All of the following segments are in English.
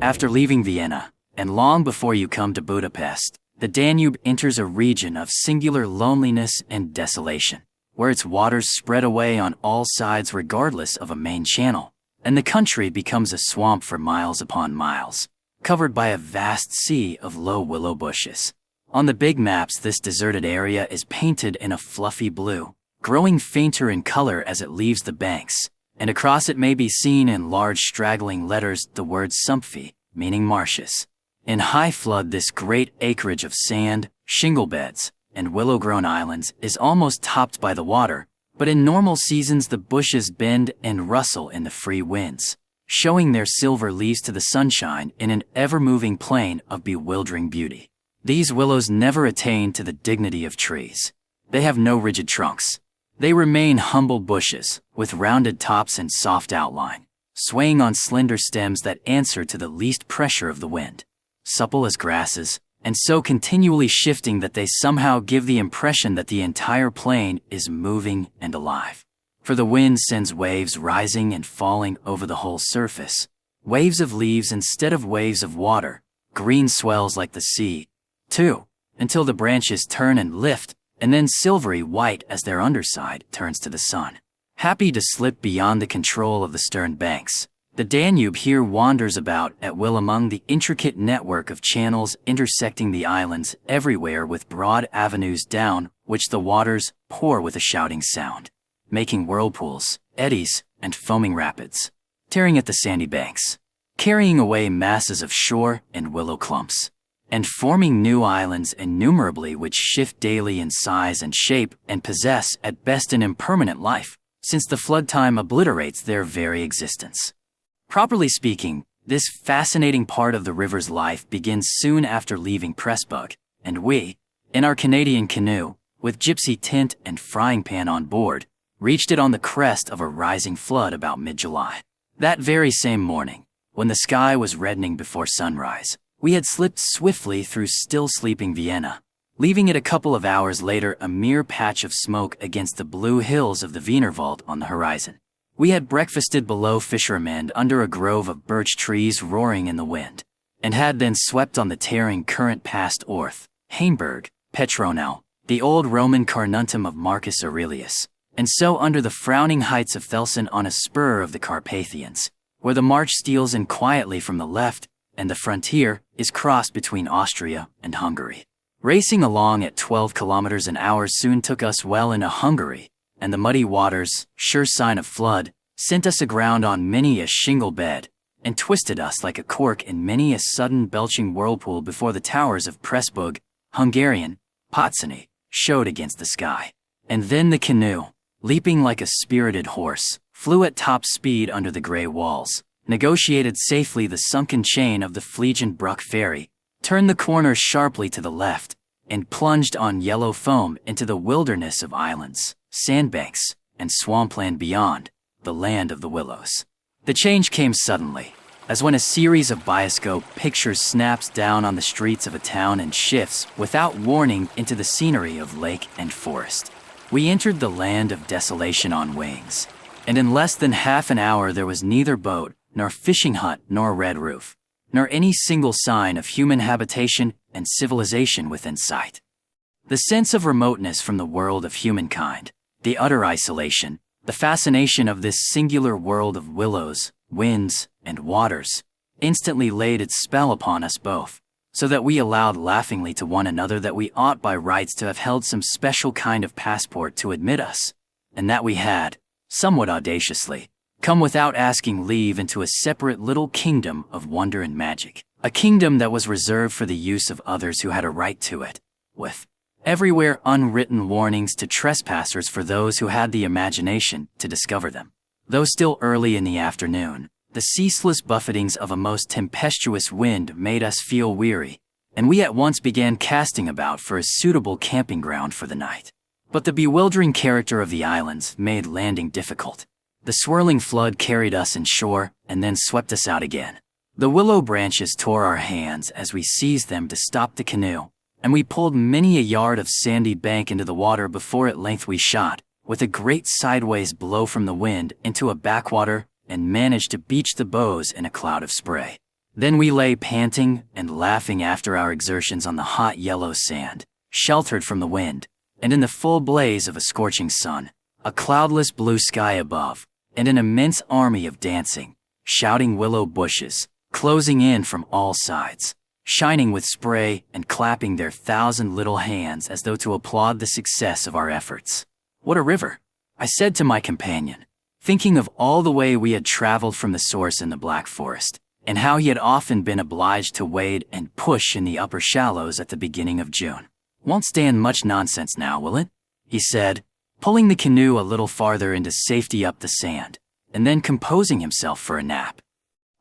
After leaving Vienna, and long before you come to Budapest, the Danube enters a region of singular loneliness and desolation, where its waters spread away on all sides regardless of a main channel, and the country becomes a swamp for miles upon miles, covered by a vast sea of low willow bushes. On the big maps, this deserted area is painted in a fluffy blue, growing fainter in color as it leaves the banks, and across it may be seen in large straggling letters the word Sumpfi, meaning marshes. In high flood, this great acreage of sand, shingle beds, and willow-grown islands is almost topped by the water, but in normal seasons the bushes bend and rustle in the free winds, showing their silver leaves to the sunshine in an ever-moving plain of bewildering beauty. These willows never attain to the dignity of trees. They have no rigid trunks. They remain humble bushes, with rounded tops and soft outline, swaying on slender stems that answer to the least pressure of the wind, supple as grasses, and so continually shifting that they somehow give the impression that the entire plain is moving and alive. For the wind sends waves rising and falling over the whole surface, waves of leaves instead of waves of water, green swells like the sea, too, until the branches turn and lift, and then silvery white as their underside turns to the sun. Happy to slip beyond the control of the stern banks, the Danube here wanders about at will among the intricate network of channels intersecting the islands everywhere with broad avenues down which the waters pour with a shouting sound, making whirlpools, eddies, and foaming rapids, tearing at the sandy banks, carrying away masses of shore and willow clumps, and forming new islands innumerably which shift daily in size and shape and possess at best an impermanent life, since the flood time obliterates their very existence. Properly speaking, this fascinating part of the river's life begins soon after leaving Pressburg, and we, in our Canadian canoe, with gypsy tent and frying pan on board, reached it on the crest of a rising flood about mid-July. That very same morning, when the sky was reddening before sunrise, we had slipped swiftly through still sleeping Vienna, leaving it a couple of hours later a mere patch of smoke against the blue hills of the Wienerwald on the horizon. We had breakfasted below Fischermend under a grove of birch trees roaring in the wind, and had then swept on the tearing current past Orth, Hainburg, Petronell, the old Roman Carnuntum of Marcus Aurelius, and so under the frowning heights of Felsen on a spur of the Carpathians, where the march steals in quietly from the left, and the frontier is crossed between Austria and Hungary. Racing along at 12 kilometers an hour soon took us well into Hungary, and the muddy waters, sure sign of flood, sent us aground on many a shingle bed, and twisted us like a cork in many a sudden belching whirlpool before the towers of Pressburg, Hungarian, Potsdam, showed against the sky. And then the canoe, leaping like a spirited horse, flew at top speed under the gray walls, negotiated safely the sunken chain of the Fliegende ferry, turned the corner sharply to the left, and plunged on yellow foam into the wilderness of islands, sandbanks, and swampland beyond, the land of the willows. The change came suddenly, as when a series of bioscope pictures snaps down on the streets of a town and shifts without warning into the scenery of lake and forest. We entered the land of desolation on wings, and in less than half an hour there was neither boat, nor fishing hut, nor red roof, nor any single sign of human habitation and civilization within sight. The sense of remoteness from the world of humankind, the utter isolation, the fascination of this singular world of willows, winds, and waters, instantly laid its spell upon us both, so that we allowed laughingly to one another that we ought by rights to have held some special kind of passport to admit us, and that we had, somewhat audaciously, come without asking leave into a separate little kingdom of wonder and magic, a kingdom that was reserved for the use of others who had a right to it, with everywhere unwritten warnings to trespassers for those who had the imagination to discover them. Though still early in the afternoon, the ceaseless buffetings of a most tempestuous wind made us feel weary, and we at once began casting about for a suitable camping ground for the night. But the bewildering character of the islands made landing difficult. The swirling flood carried us inshore and then swept us out again. The willow branches tore our hands as we seized them to stop the canoe, and we pulled many a yard of sandy bank into the water before at length we shot, with a great sideways blow from the wind, into a backwater and managed to beach the bows in a cloud of spray. Then we lay panting and laughing after our exertions on the hot yellow sand, sheltered from the wind, and in the full blaze of a scorching sun, a cloudless blue sky above, and an immense army of dancing, shouting willow bushes, closing in from all sides, shining with spray and clapping their 1,000 little hands as though to applaud the success of our efforts. What a river, I said to my companion, thinking of all the way we had traveled from the source in the Black Forest, and how he had often been obliged to wade and push in the upper shallows at the beginning of June. Won't stand much nonsense now, will it? He said, pulling the canoe a little farther into safety up the sand, and then composing himself for a nap.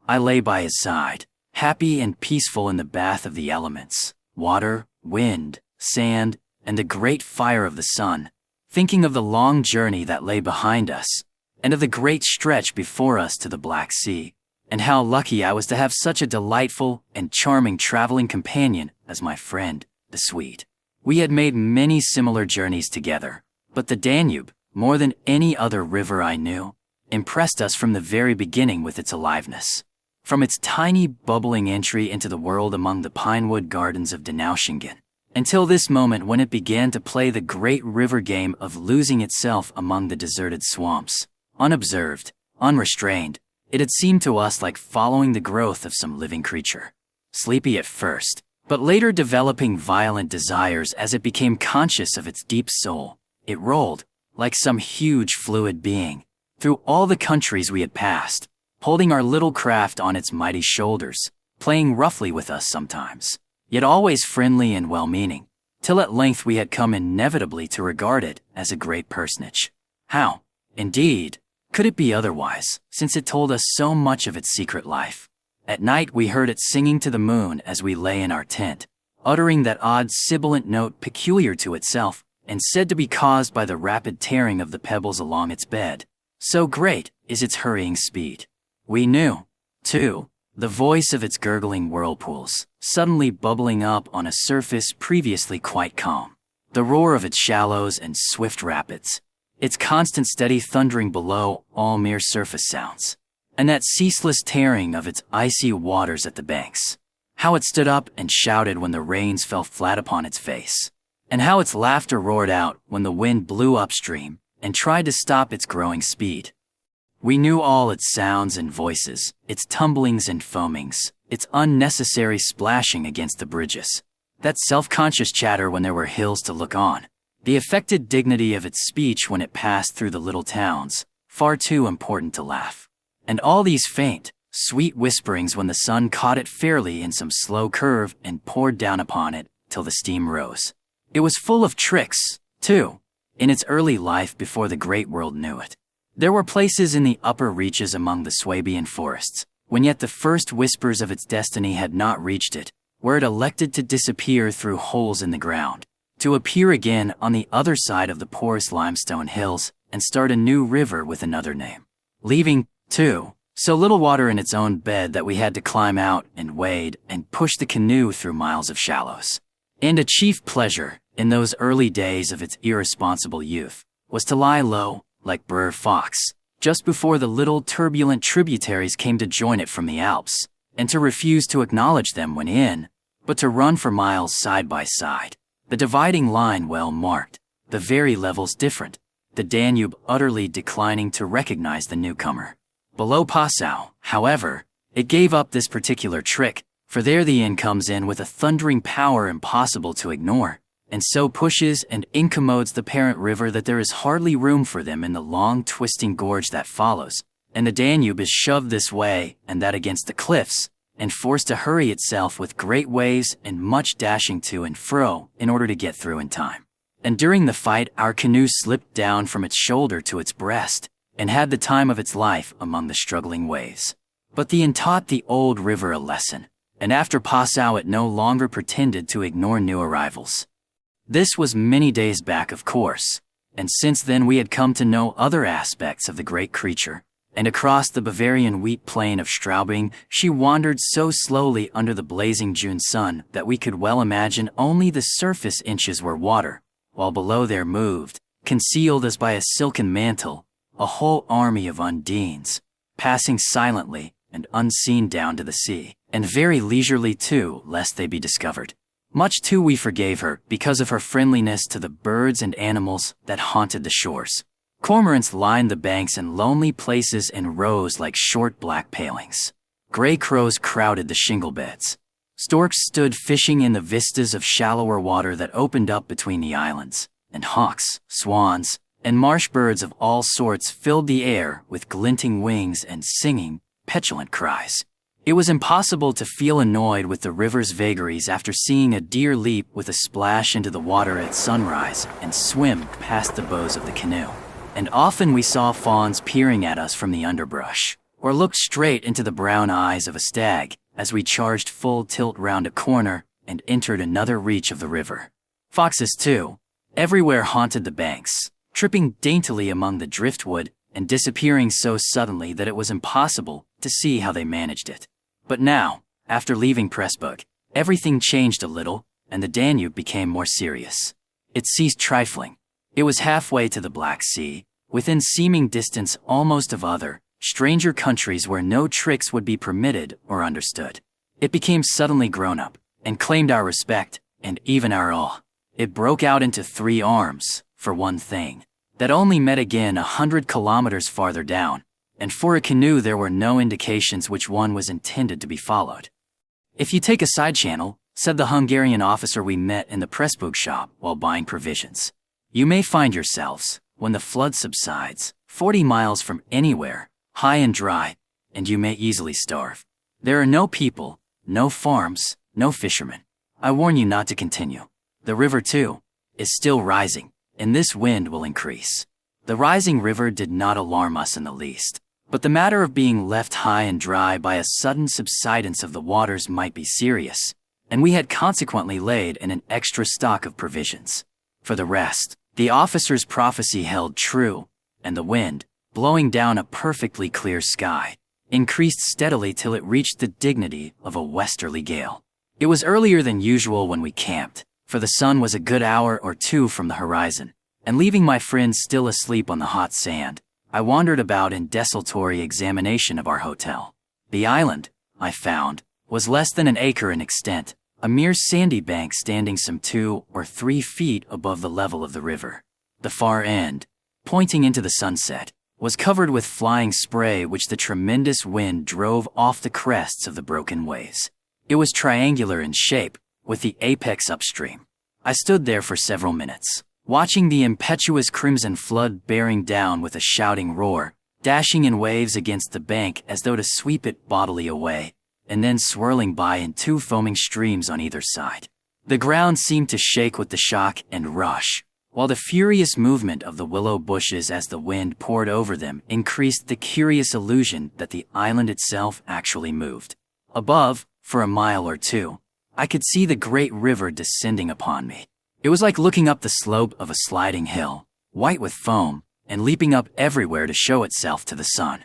I lay by his side, happy and peaceful in the bath of the elements, water, wind, sand, and the great fire of the sun, thinking of the long journey that lay behind us, and of the great stretch before us to the Black Sea, and how lucky I was to have such a delightful and charming traveling companion as my friend, the Swede. We had made many similar journeys together, but the Danube, more than any other river I knew, impressed us from the very beginning with its aliveness. From its tiny bubbling entry into the world among the pinewood gardens of Danube, until this moment when it began to play the great river game of losing itself among the deserted swamps, unobserved, unrestrained, it had seemed to us like following the growth of some living creature, sleepy at first, but later developing violent desires as it became conscious of its deep soul. It rolled, like some huge fluid being, through all the countries we had passed, holding our little craft on its mighty shoulders, playing roughly with us sometimes, yet always friendly and well-meaning, till at length we had come inevitably to regard it as a great personage. How, indeed, could it be otherwise, since it told us so much of its secret life? At night we heard it singing to the moon as we lay in our tent, uttering that odd sibilant note peculiar to itself, and said to be caused by the rapid tearing of the pebbles along its bed. So great is its hurrying speed. We knew, too, the voice of its gurgling whirlpools, suddenly bubbling up on a surface previously quite calm, the roar of its shallows and swift rapids, its constant steady thundering below, all mere surface sounds, and that ceaseless tearing of its icy waters at the banks. How it stood up and shouted when the rains fell flat upon its face, and how its laughter roared out when the wind blew upstream and tried to stop its growing speed. We knew all its sounds and voices, its tumblings and foamings, its unnecessary splashing against the bridges, that self-conscious chatter when there were hills to look on, the affected dignity of its speech when it passed through the little towns, far too important to laugh, and all these faint, sweet whisperings when the sun caught it fairly in some slow curve and poured down upon it till the steam rose. It was full of tricks, too, in its early life before the great world knew it. There were places in the upper reaches among the Swabian forests, when yet the first whispers of its destiny had not reached it, where it elected to disappear through holes in the ground, to appear again on the other side of the porous limestone hills and start a new river with another name, leaving, too, so little water in its own bed that we had to climb out and wade and push the canoe through miles of shallows. And a chief pleasure, in those early days of its irresponsible youth, was to lie low, like Brer Fox, just before the little turbulent tributaries came to join it from the Alps, and to refuse to acknowledge them when in, but to run for miles side by side, the dividing line well marked, the very levels different, the Danube utterly declining to recognize the newcomer. Below Passau, however, it gave up this particular trick, for there the inn comes in with a thundering power impossible to ignore, and so pushes and incommodes the parent river that there is hardly room for them in the long twisting gorge that follows, and the Danube is shoved this way and that against the cliffs, and forced to hurry itself with great waves and much dashing to and fro in order to get through in time. And during the fight our canoe slipped down from its shoulder to its breast, and had the time of its life among the struggling waves. But the inn taught the old river a lesson, and after Passau it no longer pretended to ignore new arrivals. This was many days back, of course, and since then we had come to know other aspects of the great creature, and across the Bavarian wheat plain of Straubing she wandered so slowly under the blazing June sun that we could well imagine only the surface inches were water, while below there moved, concealed as by a silken mantle, a whole army of undines, passing silently and unseen down to the sea, and very leisurely too, lest they be discovered. Much too we forgave her because of her friendliness to the birds and animals that haunted the shores. Cormorants lined the banks in lonely places in rows like short black palings. Gray crows crowded the shingle beds. Storks stood fishing in the vistas of shallower water that opened up between the islands, and hawks, swans, and marsh birds of all sorts filled the air with glinting wings and singing, petulant cries. It was impossible to feel annoyed with the river's vagaries after seeing a deer leap with a splash into the water at sunrise and swim past the bows of the canoe. And often we saw fawns peering at us from the underbrush, or looked straight into the brown eyes of a stag as we charged full tilt round a corner and entered another reach of the river. Foxes, too, everywhere haunted the banks, tripping daintily among the driftwood and disappearing so suddenly that it was impossible to see how they managed it. But now, after leaving Pressburg, everything changed a little, and the Danube became more serious. It ceased trifling. It was halfway to the Black Sea, within seeming distance almost of other, stranger countries where no tricks would be permitted or understood. It became suddenly grown up, and claimed our respect, and even our awe. It broke out into 3 arms, for one thing, that only met again 100 kilometers farther down, and for a canoe there were no indications which one was intended to be followed. "If you take a side channel," said the Hungarian officer we met in the Pressburg shop while buying provisions, "you may find yourselves, when the flood subsides, 40 miles from anywhere, high and dry, and you may easily starve. There are no people, no farms, no fishermen. I warn you not to continue. The river, too, is still rising, and this wind will increase." The rising river did not alarm us in the least, but the matter of being left high and dry by a sudden subsidence of the waters might be serious, and we had consequently laid in an extra stock of provisions. For the rest, the officer's prophecy held true, and the wind, blowing down a perfectly clear sky, increased steadily till it reached the dignity of a westerly gale. It was earlier than usual when we camped, for the sun was a good hour or 2 from the horizon, and leaving my friends still asleep on the hot sand, I wandered about in desultory examination of our hotel. The island, I found, was less than an acre in extent, a mere sandy bank standing some 2 or 3 feet above the level of the river. The far end, pointing into the sunset, was covered with flying spray which the tremendous wind drove off the crests of the broken waves. It was triangular in shape, with the apex upstream. I stood there for several minutes, watching the impetuous crimson flood bearing down with a shouting roar, dashing in waves against the bank as though to sweep it bodily away, and then swirling by in 2 foaming streams on either side. The ground seemed to shake with the shock and rush, while the furious movement of the willow bushes as the wind poured over them increased the curious illusion that the island itself actually moved. Above, for a mile or 2, I could see the great river descending upon me. It was like looking up the slope of a sliding hill, white with foam, and leaping up everywhere to show itself to the sun.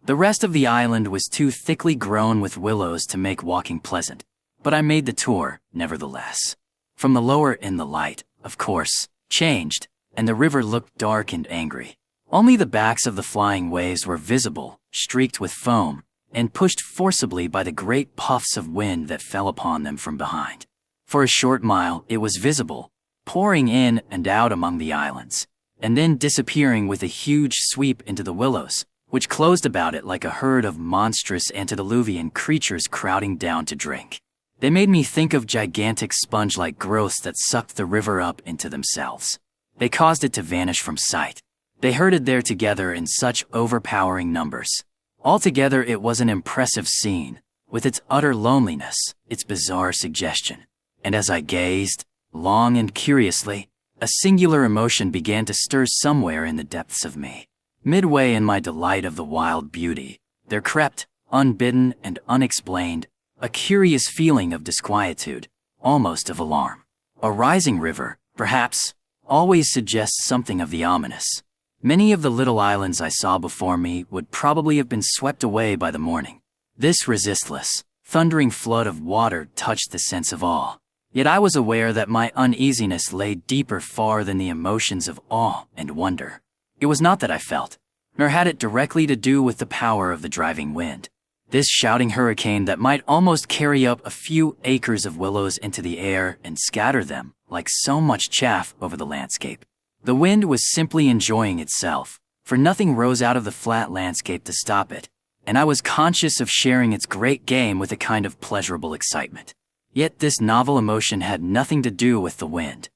The rest of the island was too thickly grown with willows to make walking pleasant, but I made the tour, nevertheless. From the lower end the light, of course, changed, and the river looked dark and angry. Only the backs of the flying waves were visible, streaked with foam, and pushed forcibly by the great puffs of wind that fell upon them from behind. For a short mile it was visible, pouring in and out among the islands, and then disappearing with a huge sweep into the willows, which closed about it like a herd of monstrous antediluvian creatures crowding down to drink. They made me think of gigantic sponge-like growths that sucked the river up into themselves. They caused it to vanish from sight. They herded there together in such overpowering numbers. Altogether it was an impressive scene, with its utter loneliness, its bizarre suggestion. And as I gazed, long and curiously, a singular emotion began to stir somewhere in the depths of me. Midway in my delight of the wild beauty, there crept, unbidden and unexplained, a curious feeling of disquietude, almost of alarm. A rising river, perhaps, always suggests something of the ominous. Many of the little islands I saw before me would probably have been swept away by the morning. This resistless, thundering flood of water touched the sense of awe. Yet I was aware that my uneasiness lay deeper far than the emotions of awe and wonder. It was not that I felt, nor had it directly to do with the power of the driving wind. This shouting hurricane that might almost carry up a few acres of willows into the air and scatter them like so much chaff over the landscape. The wind was simply enjoying itself, for nothing rose out of the flat landscape to stop it, and I was conscious of sharing its great game with a kind of pleasurable excitement. Yet this novel emotion had nothing to do with the wind.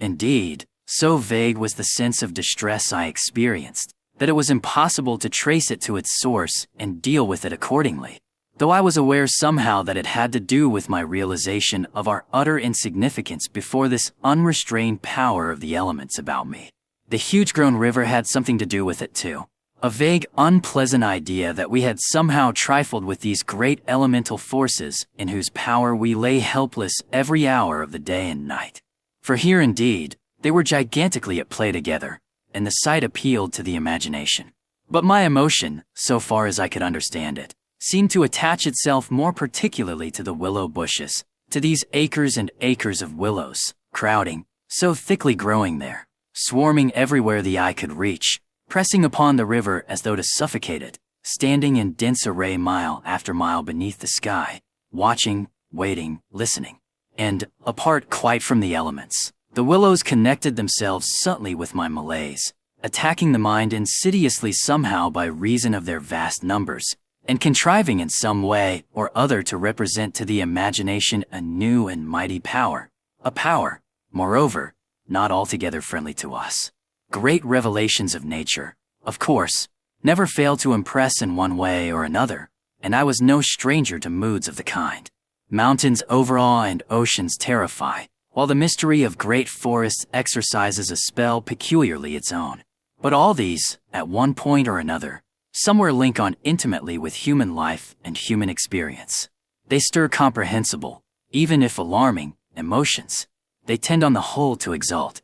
Indeed, so vague was the sense of distress I experienced that it was impossible to trace it to its source and deal with it accordingly, though I was aware somehow that it had to do with my realization of our utter insignificance before this unrestrained power of the elements about me. The huge-grown river had something to do with it too. A vague, unpleasant idea that we had somehow trifled with these great elemental forces in whose power we lay helpless every hour of the day and night. For here indeed, they were gigantically at play together, and the sight appealed to the imagination. But my emotion, so far as I could understand it, seemed to attach itself more particularly to the willow bushes, to these acres and acres of willows, crowding, so thickly growing there, swarming everywhere the eye could reach, pressing upon the river as though to suffocate it, standing in dense array mile after mile beneath the sky, watching, waiting, listening. And, apart quite from the elements, the willows connected themselves subtly with my malaise, attacking the mind insidiously somehow by reason of their vast numbers, and contriving in some way or other to represent to the imagination a new and mighty power, a power, moreover, not altogether friendly to us. Great revelations of nature, of course, never fail to impress in one way or another, and I was no stranger to moods of the kind. Mountains overawe and oceans terrify, while the mystery of great forests exercises a spell peculiarly its own. But all these, at one point or another, somewhere link on intimately with human life and human experience. They stir comprehensible, even if alarming, emotions. They tend on the whole to exalt.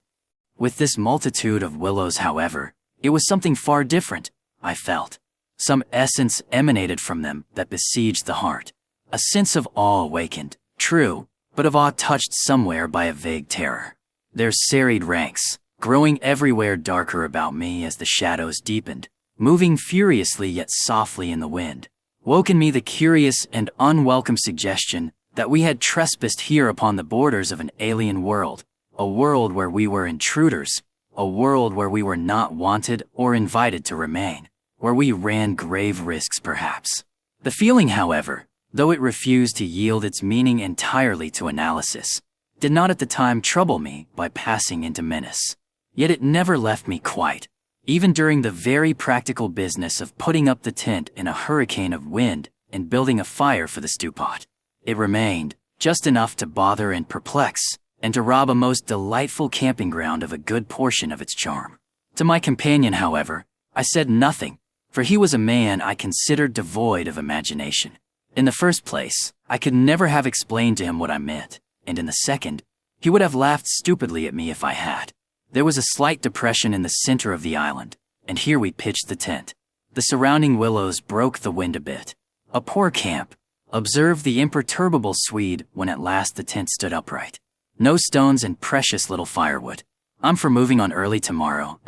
With this multitude of willows, however, it was something far different, I felt. Some essence emanated from them that besieged the heart. A sense of awe awakened, true, but of awe touched somewhere by a vague terror. Their serried ranks, growing everywhere darker about me as the shadows deepened, moving furiously yet softly in the wind, woke in me the curious and unwelcome suggestion that we had trespassed here upon the borders of an alien world, a world where we were intruders, a world where we were not wanted or invited to remain, where we ran grave risks perhaps. The feeling, however, though it refused to yield its meaning entirely to analysis, did not at the time trouble me by passing into menace. Yet it never left me quite, even during the very practical business of putting up the tent in a hurricane of wind and building a fire for the stew pot. It remained, just enough to bother and perplex, and to rob a most delightful camping ground of a good portion of its charm. To my companion, however, I said nothing, for he was a man I considered devoid of imagination. In the first place, I could never have explained to him what I meant, and in the second, he would have laughed stupidly at me if I had. There was a slight depression in the center of the island, and here we pitched the tent. The surrounding willows broke the wind a bit. A poor camp, observed the imperturbable Swede when at last the tent stood upright. No stones and precious little firewood. I'm for moving on early tomorrow.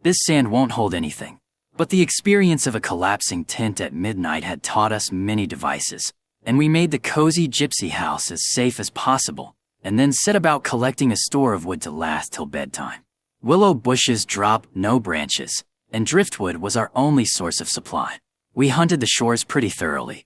This sand won't hold anything. But the experience of a collapsing tent at midnight had taught us many devices, and we made the cozy gypsy house as safe as possible, and then set about collecting a store of wood to last till bedtime. Willow bushes drop no branches, and driftwood was our only source of supply. We hunted the shores pretty thoroughly.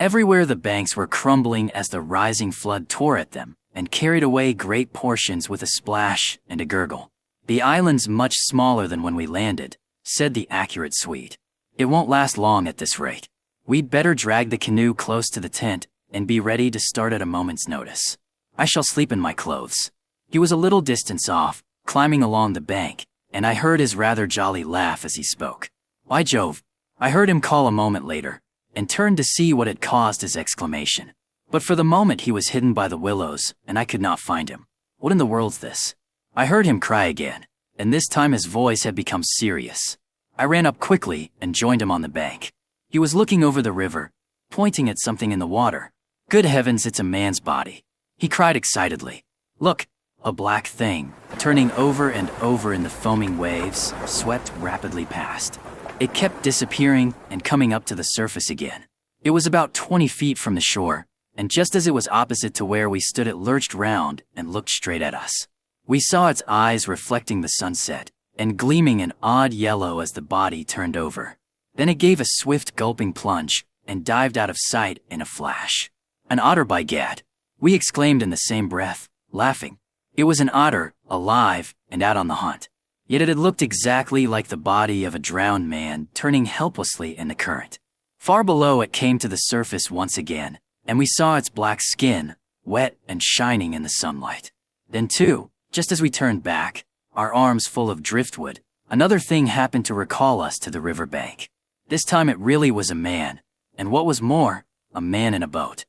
Everywhere the banks were crumbling as the rising flood tore at them, and carried away great portions with a splash and a gurgle. The island's much smaller than when we landed, said the accurate Swede. It won't last long at this rate. We'd better drag the canoe close to the tent and be ready to start at a moment's notice. I shall sleep in my clothes. He was a little distance off, climbing along the bank, and I heard his rather jolly laugh as he spoke. By Jove, I heard him call a moment later, and turned to see what had caused his exclamation. But for the moment he was hidden by the willows, and I could not find him. What in the world's this? I heard him cry again, and this time his voice had become serious. I ran up quickly and joined him on the bank. He was looking over the river, pointing at something in the water. Good heavens, it's a man's body, he cried excitedly. Look, a black thing, turning over and over in the foaming waves, swept rapidly past. It kept disappearing and coming up to the surface again. It was about 20 feet from the shore, and just as it was opposite to where we stood, it lurched round and looked straight at us. We saw its eyes reflecting the sunset, and gleaming an odd yellow as the body turned over. Then it gave a swift gulping plunge, and dived out of sight in a flash. An otter, by gad! We exclaimed in the same breath, laughing. It was an otter, alive, and out on the hunt. Yet it had looked exactly like the body of a drowned man turning helplessly in the current. Far below, it came to the surface once again, and we saw its black skin, wet and shining in the sunlight. Then too, just as we turned back, our arms full of driftwood, another thing happened to recall us to the river bank. This time it really was a man, and what was more, a man in a boat.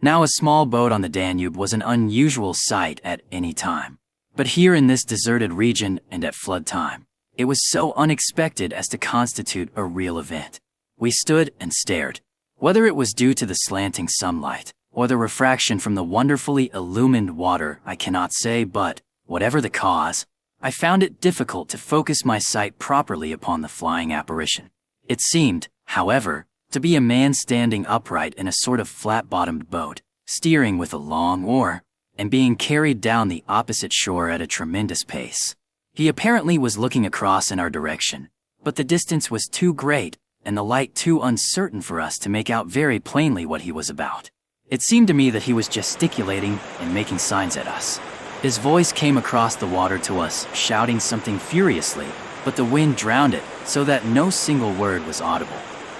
Now a small boat on the Danube was an unusual sight at any time. But here in this deserted region and at flood time, it was so unexpected as to constitute a real event. We stood and stared. Whether it was due to the slanting sunlight or the refraction from the wonderfully illumined water, I cannot say, but whatever the cause, I found it difficult to focus my sight properly upon the flying apparition. It seemed, however, to be a man standing upright in a sort of flat-bottomed boat, steering with a long oar, and being carried down the opposite shore at a tremendous pace. He apparently was looking across in our direction, but the distance was too great and the light too uncertain for us to make out very plainly what he was about. It seemed to me that he was gesticulating and making signs at us. His voice came across the water to us, shouting something furiously, but the wind drowned it so that no single word was audible.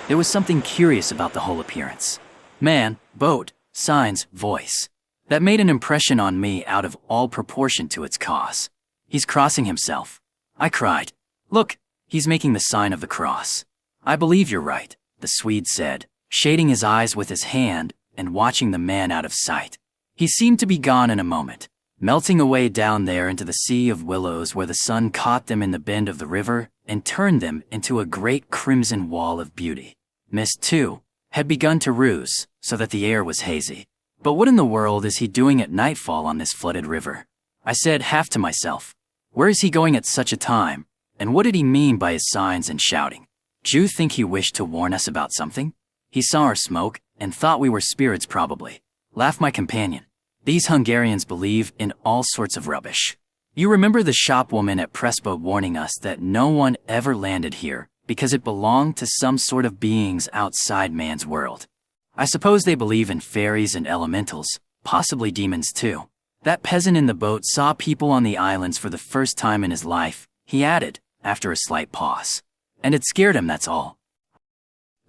There was something curious about the whole appearance. Man, boat, signs, voice. That made an impression on me out of all proportion to its cause. He's crossing himself, I cried. Look, he's making the sign of the cross. I believe you're right, the Swede said, shading his eyes with his hand and watching the man out of sight. He seemed to be gone in a moment, melting away down there into the sea of willows where the sun caught them in the bend of the river and turned them into a great crimson wall of beauty. Mist, too, had begun to ruse so that the air was hazy. But what in the world is he doing at nightfall on this flooded river? I said half to myself, where is he going at such a time, and what did he mean by his signs and shouting? Do you think he wished to warn us about something? He saw our smoke and thought we were spirits probably, laughed my companion. These Hungarians believe in all sorts of rubbish. You remember the shopwoman at Pressboat warning us that no one ever landed here because it belonged to some sort of beings outside man's world. I suppose they believe in fairies and elementals, possibly demons too. That peasant in the boat saw people on the islands for the first time in his life, he added, after a slight pause. And it scared him, that's all.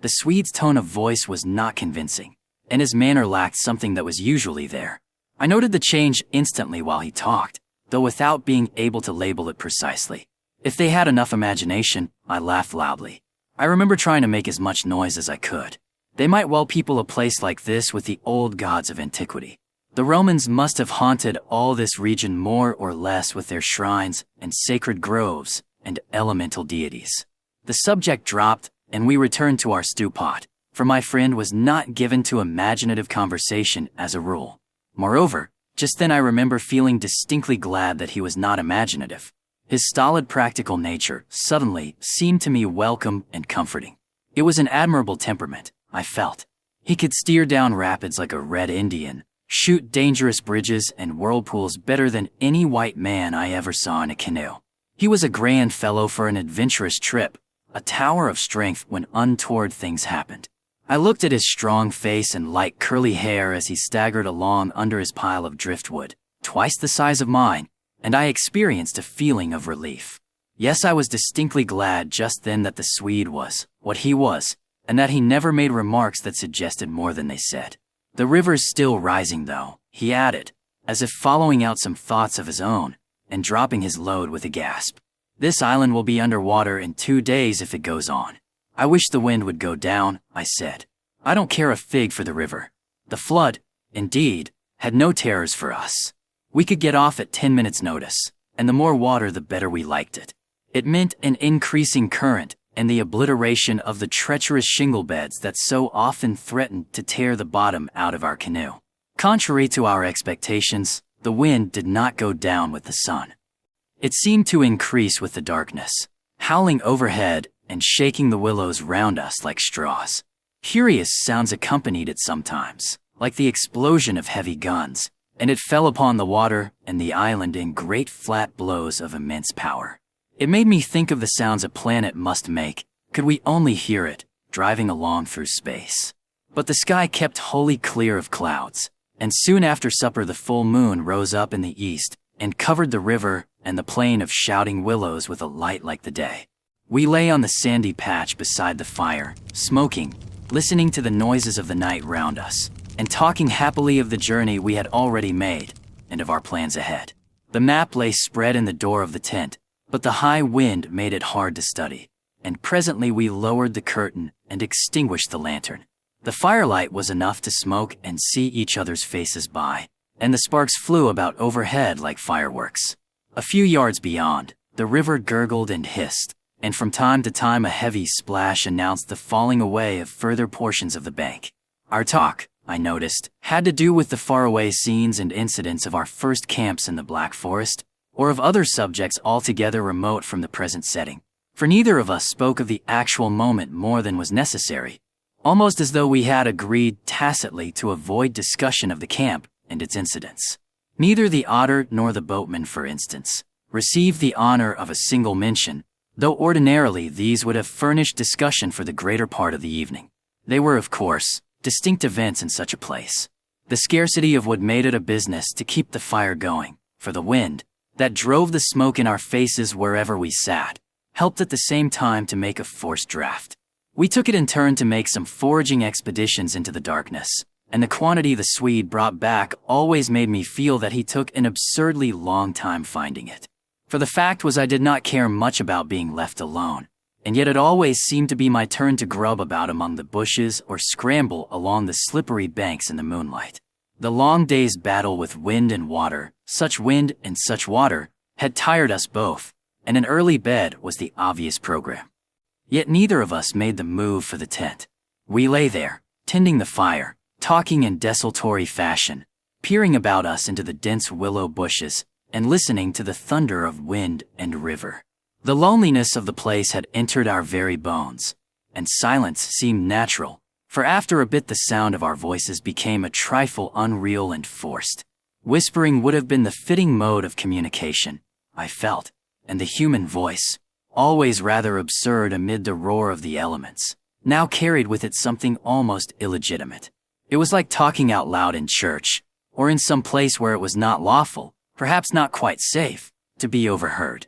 The Swede's tone of voice was not convincing, and his manner lacked something that was usually there. I noted the change instantly while he talked, though without being able to label it precisely. If they had enough imagination, I laughed loudly. I remember trying to make as much noise as I could. They might well people a place like this with the old gods of antiquity. The Romans must have haunted all this region more or less with their shrines and sacred groves and elemental deities. The subject dropped, and we returned to our stew pot, for my friend was not given to imaginative conversation as a rule. Moreover, just then I remember feeling distinctly glad that he was not imaginative. His stolid practical nature suddenly seemed to me welcome and comforting. It was an admirable temperament, I felt. He could steer down rapids like a red Indian, shoot dangerous bridges and whirlpools better than any white man I ever saw in a canoe. He was a grand fellow for an adventurous trip, a tower of strength when untoward things happened. I looked at his strong face and light curly hair as he staggered along under his pile of driftwood, twice the size of mine, and I experienced a feeling of relief. Yes, I was distinctly glad just then that the Swede was what he was, and that he never made remarks that suggested more than they said. The river's still rising, though, he added, as if following out some thoughts of his own, and dropping his load with a gasp. This island will be under water in 2 days if it goes on. I wish the wind would go down, I said. I don't care a fig for the river. The flood, indeed, had no terrors for us. We could get off at 10 minutes' notice, and the more water the better we liked it. It meant an increasing current and the obliteration of the treacherous shingle beds that so often threatened to tear the bottom out of our canoe. Contrary to our expectations, the wind did not go down with the sun. It seemed to increase with the darkness, howling overhead and shaking the willows round us like straws. Curious sounds accompanied it sometimes, like the explosion of heavy guns, and it fell upon the water and the island in great flat blows of immense power. It made me think of the sounds a planet must make, could we only hear it, driving along through space. But the sky kept wholly clear of clouds, and soon after supper the full moon rose up in the east and covered the river and the plain of shouting willows with a light like the day. We lay on the sandy patch beside the fire, smoking, listening to the noises of the night round us, and talking happily of the journey we had already made and of our plans ahead. The map lay spread in the door of the tent, but the high wind made it hard to study, and presently we lowered the curtain and extinguished the lantern. The firelight was enough to smoke and see each other's faces by, and the sparks flew about overhead like fireworks. A few yards beyond, the river gurgled and hissed, and from time to time a heavy splash announced the falling away of further portions of the bank. Our talk, I noticed, had to do with the faraway scenes and incidents of our first camps in the Black Forest, or of other subjects altogether remote from the present setting, for neither of us spoke of the actual moment more than was necessary, almost as though we had agreed tacitly to avoid discussion of the camp and its incidents. Neither the otter nor the boatman, for instance, received the honor of a single mention, though ordinarily these would have furnished discussion for the greater part of the evening. They were, of course, distinct events in such a place. The scarcity of wood made it a business to keep the fire going, for the wind, that drove the smoke in our faces wherever we sat, helped at the same time to make a forced draft. We took it in turn to make some foraging expeditions into the darkness, and the quantity the Swede brought back always made me feel that he took an absurdly long time finding it. For the fact was I did not care much about being left alone, and yet it always seemed to be my turn to grub about among the bushes or scramble along the slippery banks in the moonlight. The long day's battle with wind and water, such wind and such water, had tired us both, and an early bed was the obvious program. Yet neither of us made the move for the tent. We lay there, tending the fire, talking in desultory fashion, peering about us into the dense willow bushes, and listening to the thunder of wind and river. The loneliness of the place had entered our very bones, and silence seemed natural, for after a bit the sound of our voices became a trifle unreal and forced. Whispering would have been the fitting mode of communication, I felt, and the human voice, always rather absurd amid the roar of the elements, now carried with it something almost illegitimate. It was like talking out loud in church, or in some place where it was not lawful, perhaps not quite safe, to be overheard.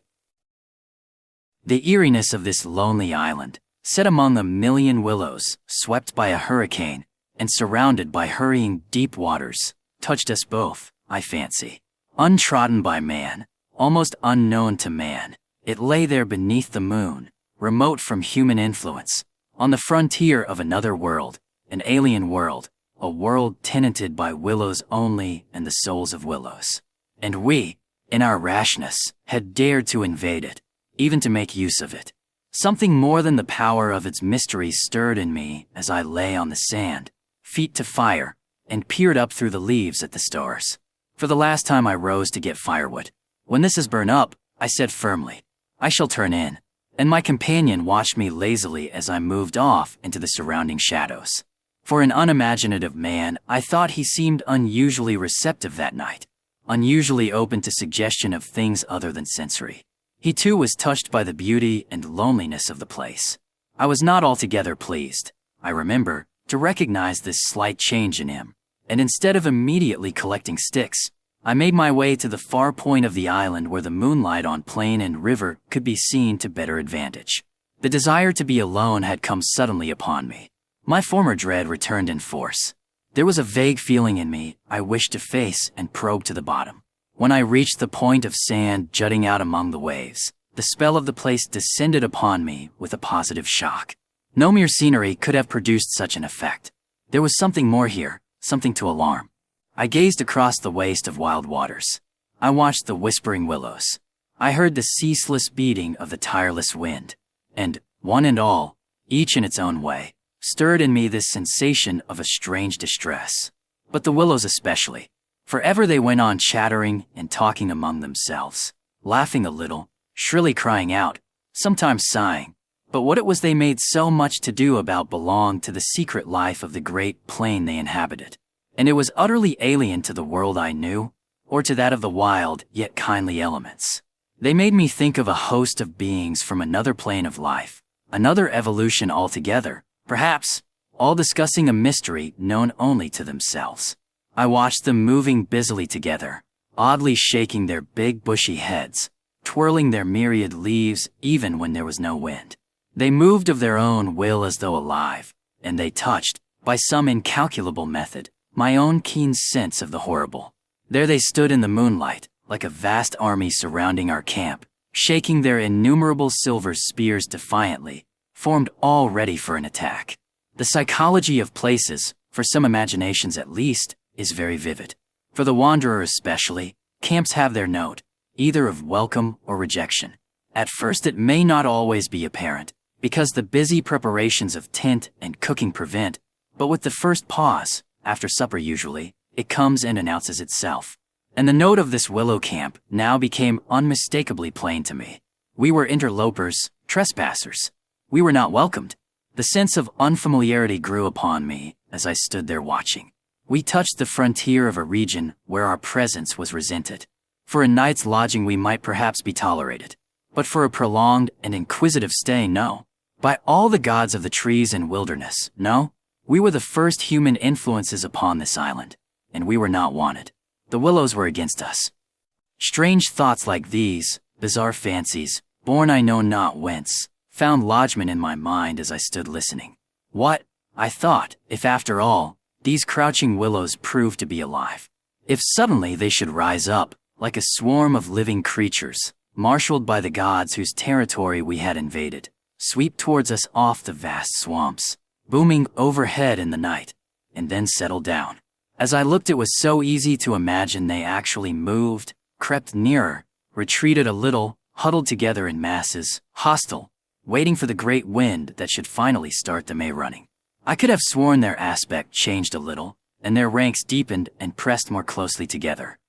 The eeriness of this lonely island, set among a million willows, swept by a hurricane, and surrounded by hurrying deep waters, touched us both, I fancy. Untrodden by man, almost unknown to man, it lay there beneath the moon, remote from human influence, on the frontier of another world, an alien world, a world tenanted by willows only and the souls of willows. And we, in our rashness, had dared to invade it, even to make use of it. Something more than the power of its mysteries stirred in me as I lay on the sand, feet to fire, and peered up through the leaves at the stars. For the last time I rose to get firewood. When this is burned up, I said firmly, I shall turn in, and my companion watched me lazily as I moved off into the surrounding shadows. For an unimaginative man, I thought he seemed unusually receptive that night, unusually open to suggestion of things other than sensory. He too was touched by the beauty and loneliness of the place. I was not altogether pleased, I remember, to recognize this slight change in him, and instead of immediately collecting sticks, I made my way to the far point of the island where the moonlight on plain and river could be seen to better advantage. The desire to be alone had come suddenly upon me. My former dread returned in force. There was a vague feeling in me I wished to face and probe to the bottom. When I reached the point of sand jutting out among the waves, the spell of the place descended upon me with a positive shock. No mere scenery could have produced such an effect. There was something more here, something to alarm. I gazed across the waste of wild waters. I watched the whispering willows. I heard the ceaseless beating of the tireless wind, and, one and all, each in its own way, stirred in me this sensation of a strange distress. But the willows especially, for ever they went on chattering and talking among themselves, laughing a little, shrilly crying out, sometimes sighing, But what it was they made so much to do about belonged to the secret life of the great plain they inhabited. And it was utterly alien to the world I knew, or to that of the wild yet kindly elements. They made me think of a host of beings from another plane of life, another evolution altogether, perhaps, all discussing a mystery known only to themselves. I watched them moving busily together, oddly shaking their big bushy heads, twirling their myriad leaves even when there was no wind. They moved of their own will as though alive, and they touched, by some incalculable method, my own keen sense of the horrible. There they stood in the moonlight, like a vast army surrounding our camp, shaking their innumerable silver spears defiantly, formed all ready for an attack. The psychology of places, for some imaginations at least, is very vivid. For the wanderer especially, camps have their note, either of welcome or rejection. At first it may not always be apparent, because the busy preparations of tent and cooking prevent, but with the first pause, after supper usually, it comes and announces itself. And the note of this willow camp now became unmistakably plain to me. We were interlopers, trespassers. We were not welcomed. The sense of unfamiliarity grew upon me as I stood there watching. We touched the frontier of a region where our presence was resented. For a night's lodging we might perhaps be tolerated, but for a prolonged and inquisitive stay, no. By all the gods of the trees and wilderness, no. We were the first human influences upon this island, and we were not wanted. The Willows were against us. Strange thoughts like these, bizarre fancies, born I know not whence, found lodgment in my mind as I stood listening. What, I thought, if after all, these crouching willows proved to be alive? If suddenly they should rise up, like a swarm of living creatures, marshaled by the gods whose territory we had invaded, sweep towards us off the vast swamps, booming overhead in the night, and then settle down. As I looked, it was so easy to imagine they actually moved, crept nearer, retreated a little, huddled together in masses, hostile, waiting for the great wind that should finally start them a-running. I could have sworn their aspect changed a little, and their ranks deepened and pressed more closely together.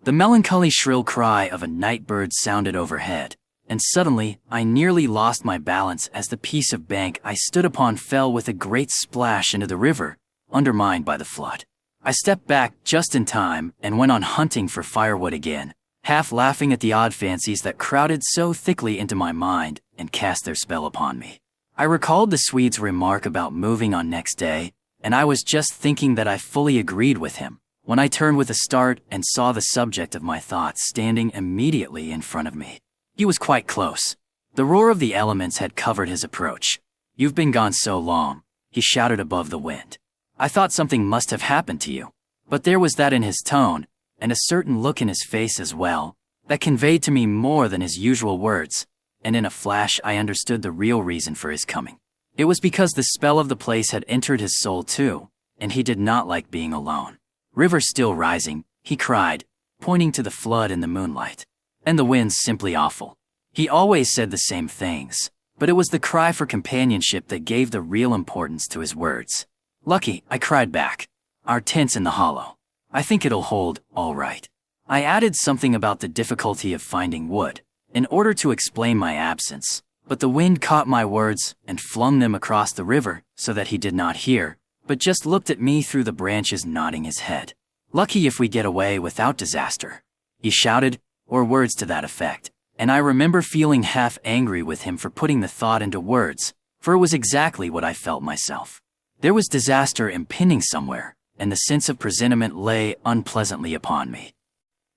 The melancholy shrill cry of a night bird sounded overhead, and suddenly I nearly lost my balance as the piece of bank I stood upon fell with a great splash into the river, undermined by the flood. I stepped back just in time and went on hunting for firewood again, half laughing at the odd fancies that crowded so thickly into my mind and cast their spell upon me. I recalled the Swede's remark about moving on next day, and I was just thinking that I fully agreed with him, when I turned with a start and saw the subject of my thoughts standing immediately in front of me. He was quite close. The roar of the elements had covered his approach. "You've been gone so long," he shouted above the wind. "I thought something must have happened to you." But there was that in his tone, and a certain look in his face as well, that conveyed to me more than his usual words, and in a flash I understood the real reason for his coming. It was because the spell of the place had entered his soul too, and he did not like being alone. "River still rising," he cried, pointing to the flood in the moonlight. "And the wind's simply awful." He always said the same things, but it was the cry for companionship that gave the real importance to his words. "Lucky," I cried back. "Our tent's in the hollow. I think it'll hold, all right." I added something about the difficulty of finding wood, in order to explain my absence, but the wind caught my words and flung them across the river so that he did not hear, but just looked at me through the branches, nodding his head. "Lucky if we get away without disaster," he shouted, or words to that effect, and I remember feeling half angry with him for putting the thought into words, for it was exactly what I felt myself. There was disaster impending somewhere, and the sense of presentiment lay unpleasantly upon me.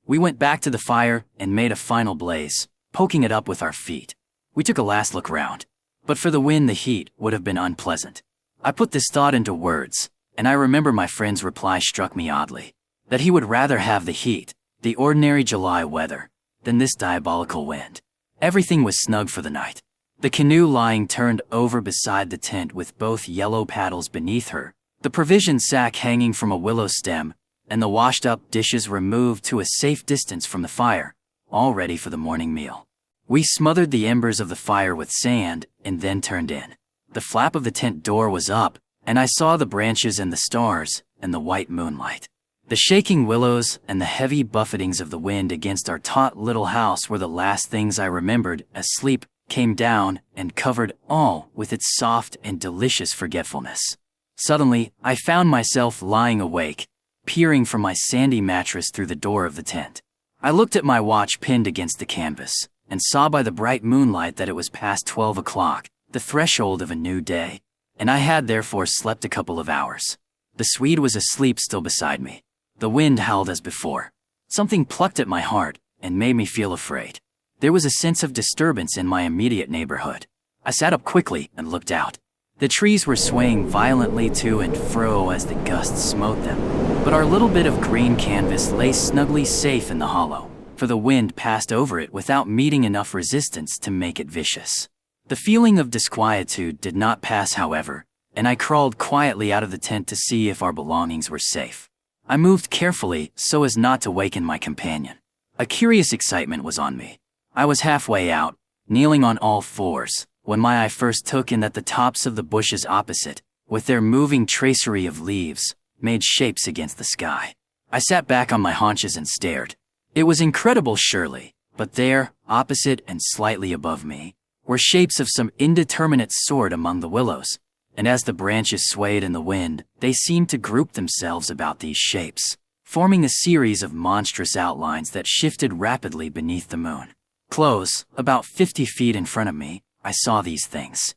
We went back to the fire and made a final blaze, poking it up with our feet. We took a last look round, but for the wind the heat would have been unpleasant. I put this thought into words, and I remember my friend's reply struck me oddly, that he would rather have the heat, the ordinary July weather, than this diabolical wind. Everything was snug for the night. The canoe lying turned over beside the tent with both yellow paddles beneath her, the provision sack hanging from a willow stem, and the washed-up dishes removed to a safe distance from the fire, all ready for the morning meal. We smothered the embers of the fire with sand and then turned in. The flap of the tent door was up, and I saw the branches and the stars and the white moonlight. The shaking willows and the heavy buffetings of the wind against our taut little house were the last things I remembered as sleep came down and covered all with its soft and delicious forgetfulness. Suddenly, I found myself lying awake, peering from my sandy mattress through the door of the tent. I looked at my watch pinned against the canvas, and saw by the bright moonlight that it was past 12 o'clock, the threshold of a new day, and I had therefore slept a couple of hours. The Swede was asleep still beside me. The wind howled as before. Something plucked at my heart and made me feel afraid. There was a sense of disturbance in my immediate neighborhood. I sat up quickly and looked out. The trees were swaying violently to and fro as the gusts smote them, but our little bit of green canvas lay snugly safe in the hollow, for the wind passed over it without meeting enough resistance to make it vicious. The feeling of disquietude did not pass, however, and I crawled quietly out of the tent to see if our belongings were safe. I moved carefully so as not to waken my companion. A curious excitement was on me. I was halfway out, kneeling on all fours, when my eye first took in that the tops of the bushes opposite, with their moving tracery of leaves, made shapes against the sky. I sat back on my haunches and stared. It was incredible, surely, but there, opposite and slightly above me, were shapes of some indeterminate sort among the willows, and as the branches swayed in the wind, they seemed to group themselves about these shapes, forming a series of monstrous outlines that shifted rapidly beneath the moon. Close, about 50 feet in front of me, I saw these things.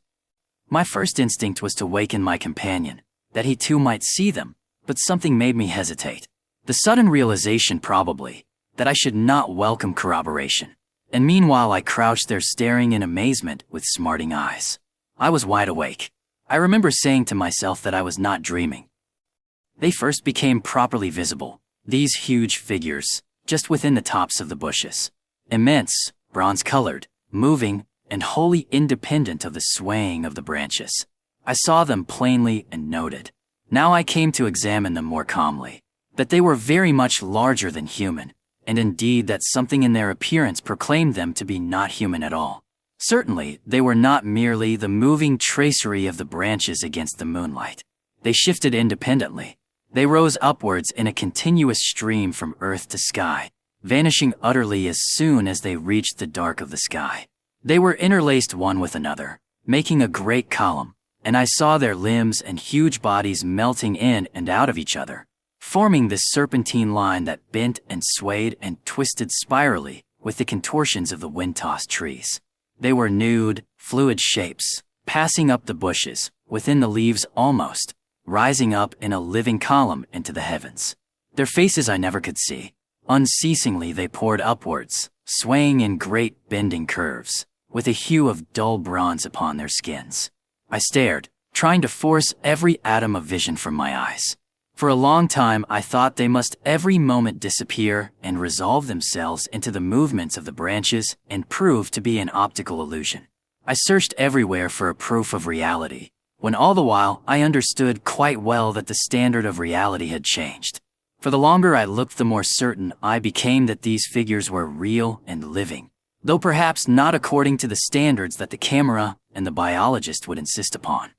My first instinct was to waken my companion, that he too might see them, but something made me hesitate. The sudden realization, probably, that I should not welcome corroboration. And meanwhile I crouched there staring in amazement with smarting eyes. I was wide awake. I remember saying to myself that I was not dreaming. They first became properly visible, these huge figures, just within the tops of the bushes. Immense, bronze-colored, moving, and wholly independent of the swaying of the branches. I saw them plainly and noted. Now I came to examine them more calmly. That they were very much larger than human, and indeed that something in their appearance proclaimed them to be not human at all. Certainly, they were not merely the moving tracery of the branches against the moonlight. They shifted independently. They rose upwards in a continuous stream from earth to sky, vanishing utterly as soon as they reached the dark of the sky. They were interlaced one with another, making a great column, and I saw their limbs and huge bodies melting in and out of each other, forming this serpentine line that bent and swayed and twisted spirally with the contortions of the wind-tossed trees. They were nude, fluid shapes, passing up the bushes, within the leaves almost, rising up in a living column into the heavens. Their faces I never could see. Unceasingly they poured upwards, swaying in great bending curves, with a hue of dull bronze upon their skins. I stared, trying to force every atom of vision from my eyes. For a long time I thought they must every moment disappear and resolve themselves into the movements of the branches and prove to be an optical illusion. I searched everywhere for a proof of reality, when all the while I understood quite well that the standard of reality had changed. For the longer I looked, the more certain I became that these figures were real and living, though perhaps not according to the standards that the camera and the biologist would insist upon.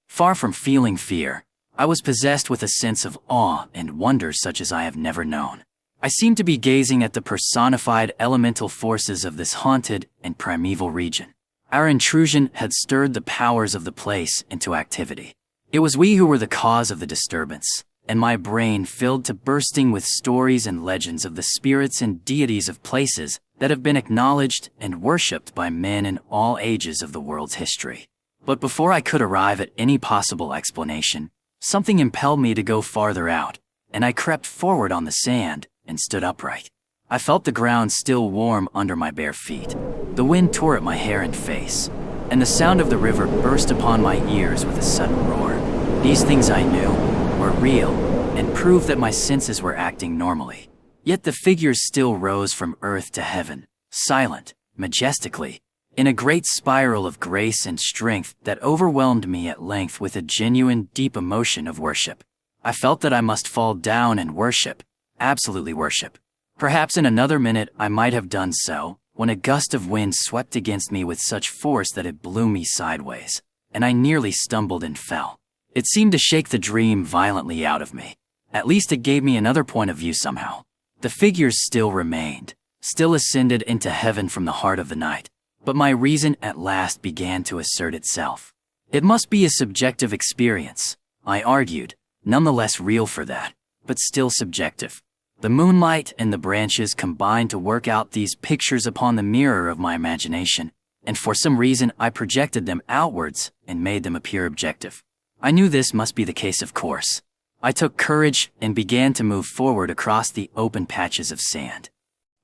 Far from feeling fear, I was possessed with a sense of awe and wonder such as I have never known. I seemed to be gazing at the personified elemental forces of this haunted and primeval region. Our intrusion had stirred the powers of the place into activity. It was we who were the cause of the disturbance, and my brain filled to bursting with stories and legends of the spirits and deities of places that have been acknowledged and worshipped by men in all ages of the world's history. But before I could arrive at any possible explanation, something impelled me to go farther out, and I crept forward on the sand and stood upright. I felt the ground still warm under my bare feet. The wind tore at my hair and face, and the sound of the river burst upon my ears with a sudden roar. These things I knew were real and proved that my senses were acting normally. Yet the figures still rose from earth to heaven, silent, majestically, in a great spiral of grace and strength that overwhelmed me at length with a genuine, deep emotion of worship. I felt that I must fall down and worship, absolutely worship. Perhaps in another minute I might have done so, when a gust of wind swept against me with such force that it blew me sideways, and I nearly stumbled and fell. It seemed to shake the dream violently out of me. At least it gave me another point of view somehow. The figures still remained, still ascended into heaven from the heart of the night. But my reason at last began to assert itself. It must be a subjective experience, I argued, nonetheless real for that, but still subjective. The moonlight and the branches combined to work out these pictures upon the mirror of my imagination, and for some reason I projected them outwards and made them appear objective. I knew this must be the case, of course. I took courage and began to move forward across the open patches of sand.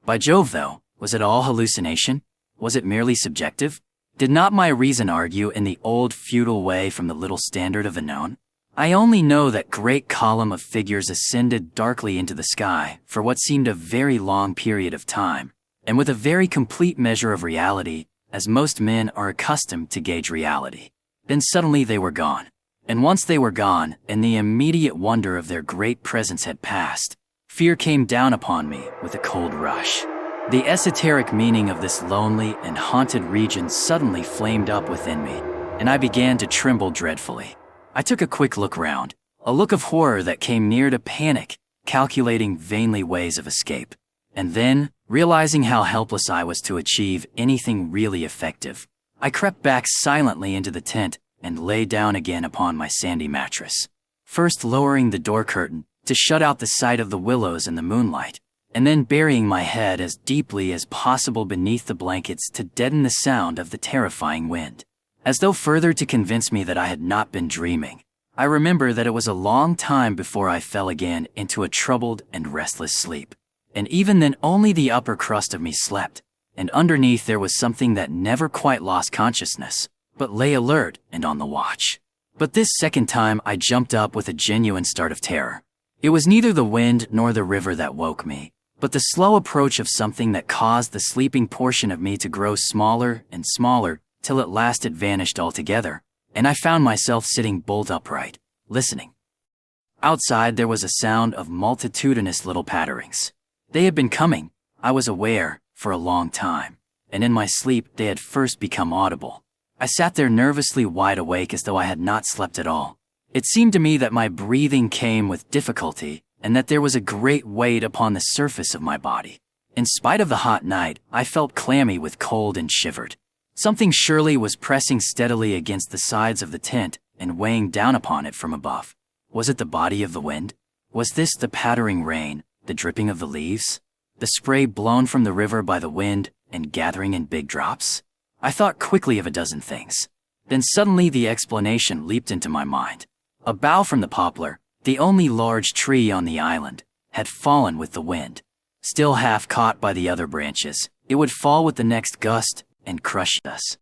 By Jove, though, was it all hallucination? Was it merely subjective? Did not my reason argue in the old feudal way from the little standard of the known? I only know that great column of figures ascended darkly into the sky for what seemed a very long period of time, and with a very complete measure of reality, as most men are accustomed to gauge reality. Then suddenly they were gone. And once they were gone, and the immediate wonder of their great presence had passed, fear came down upon me with a cold rush. The esoteric meaning of this lonely and haunted region suddenly flamed up within me, and I began to tremble dreadfully. I took a quick look round, a look of horror that came near to panic, calculating vainly ways of escape. And then, realizing how helpless I was to achieve anything really effective, I crept back silently into the tent and lay down again upon my sandy mattress, first lowering the door curtain to shut out the sight of the willows and the moonlight, and then burying my head as deeply as possible beneath the blankets to deaden the sound of the terrifying wind. As though further to convince me that I had not been dreaming, I remember that it was a long time before I fell again into a troubled and restless sleep. And even then only the upper crust of me slept, and underneath there was something that never quite lost consciousness, but lay alert and on the watch. But this second time I jumped up with a genuine start of terror. It was neither the wind nor the river that woke me, but the slow approach of something that caused the sleeping portion of me to grow smaller and smaller till at last it vanished altogether, and I found myself sitting bolt upright, listening. Outside there was a sound of multitudinous little patterings. They had been coming, I was aware, for a long time, and in my sleep they had first become audible. I sat there nervously wide awake as though I had not slept at all. It seemed to me that my breathing came with difficulty, and that there was a great weight upon the surface of my body. In spite of the hot night, I felt clammy with cold and shivered. Something surely was pressing steadily against the sides of the tent and weighing down upon it from above. Was it the body of the wind? Was this the pattering rain, the dripping of the leaves, the spray blown from the river by the wind and gathering in big drops? I thought quickly of a dozen things. Then suddenly the explanation leaped into my mind. A bough from the poplar, the only large tree on the island, had fallen with the wind. Still half caught by the other branches, it would fall with the next gust and crush us.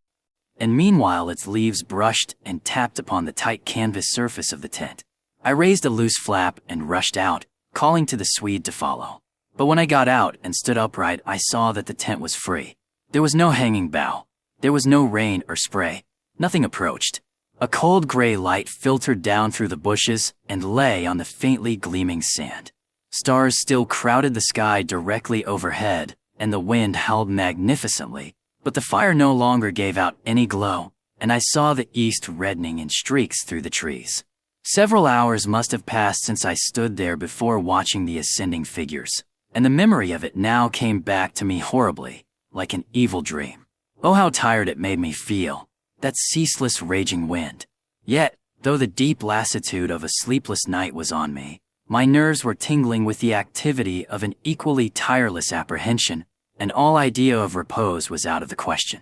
And meanwhile its leaves brushed and tapped upon the tight canvas surface of the tent. I raised a loose flap and rushed out, calling to the Swede to follow. But when I got out and stood upright, I saw that the tent was free. There was no hanging bough. There was no rain or spray. Nothing approached. A cold gray light filtered down through the bushes and lay on the faintly gleaming sand. Stars still crowded the sky directly overhead, and the wind howled magnificently, but the fire no longer gave out any glow, and I saw the east reddening in streaks through the trees. Several hours must have passed since I stood there before watching the ascending figures, and the memory of it now came back to me horribly, like an evil dream. Oh, how tired it made me feel, that ceaseless raging wind. Yet, though the deep lassitude of a sleepless night was on me, my nerves were tingling with the activity of an equally tireless apprehension, and all idea of repose was out of the question.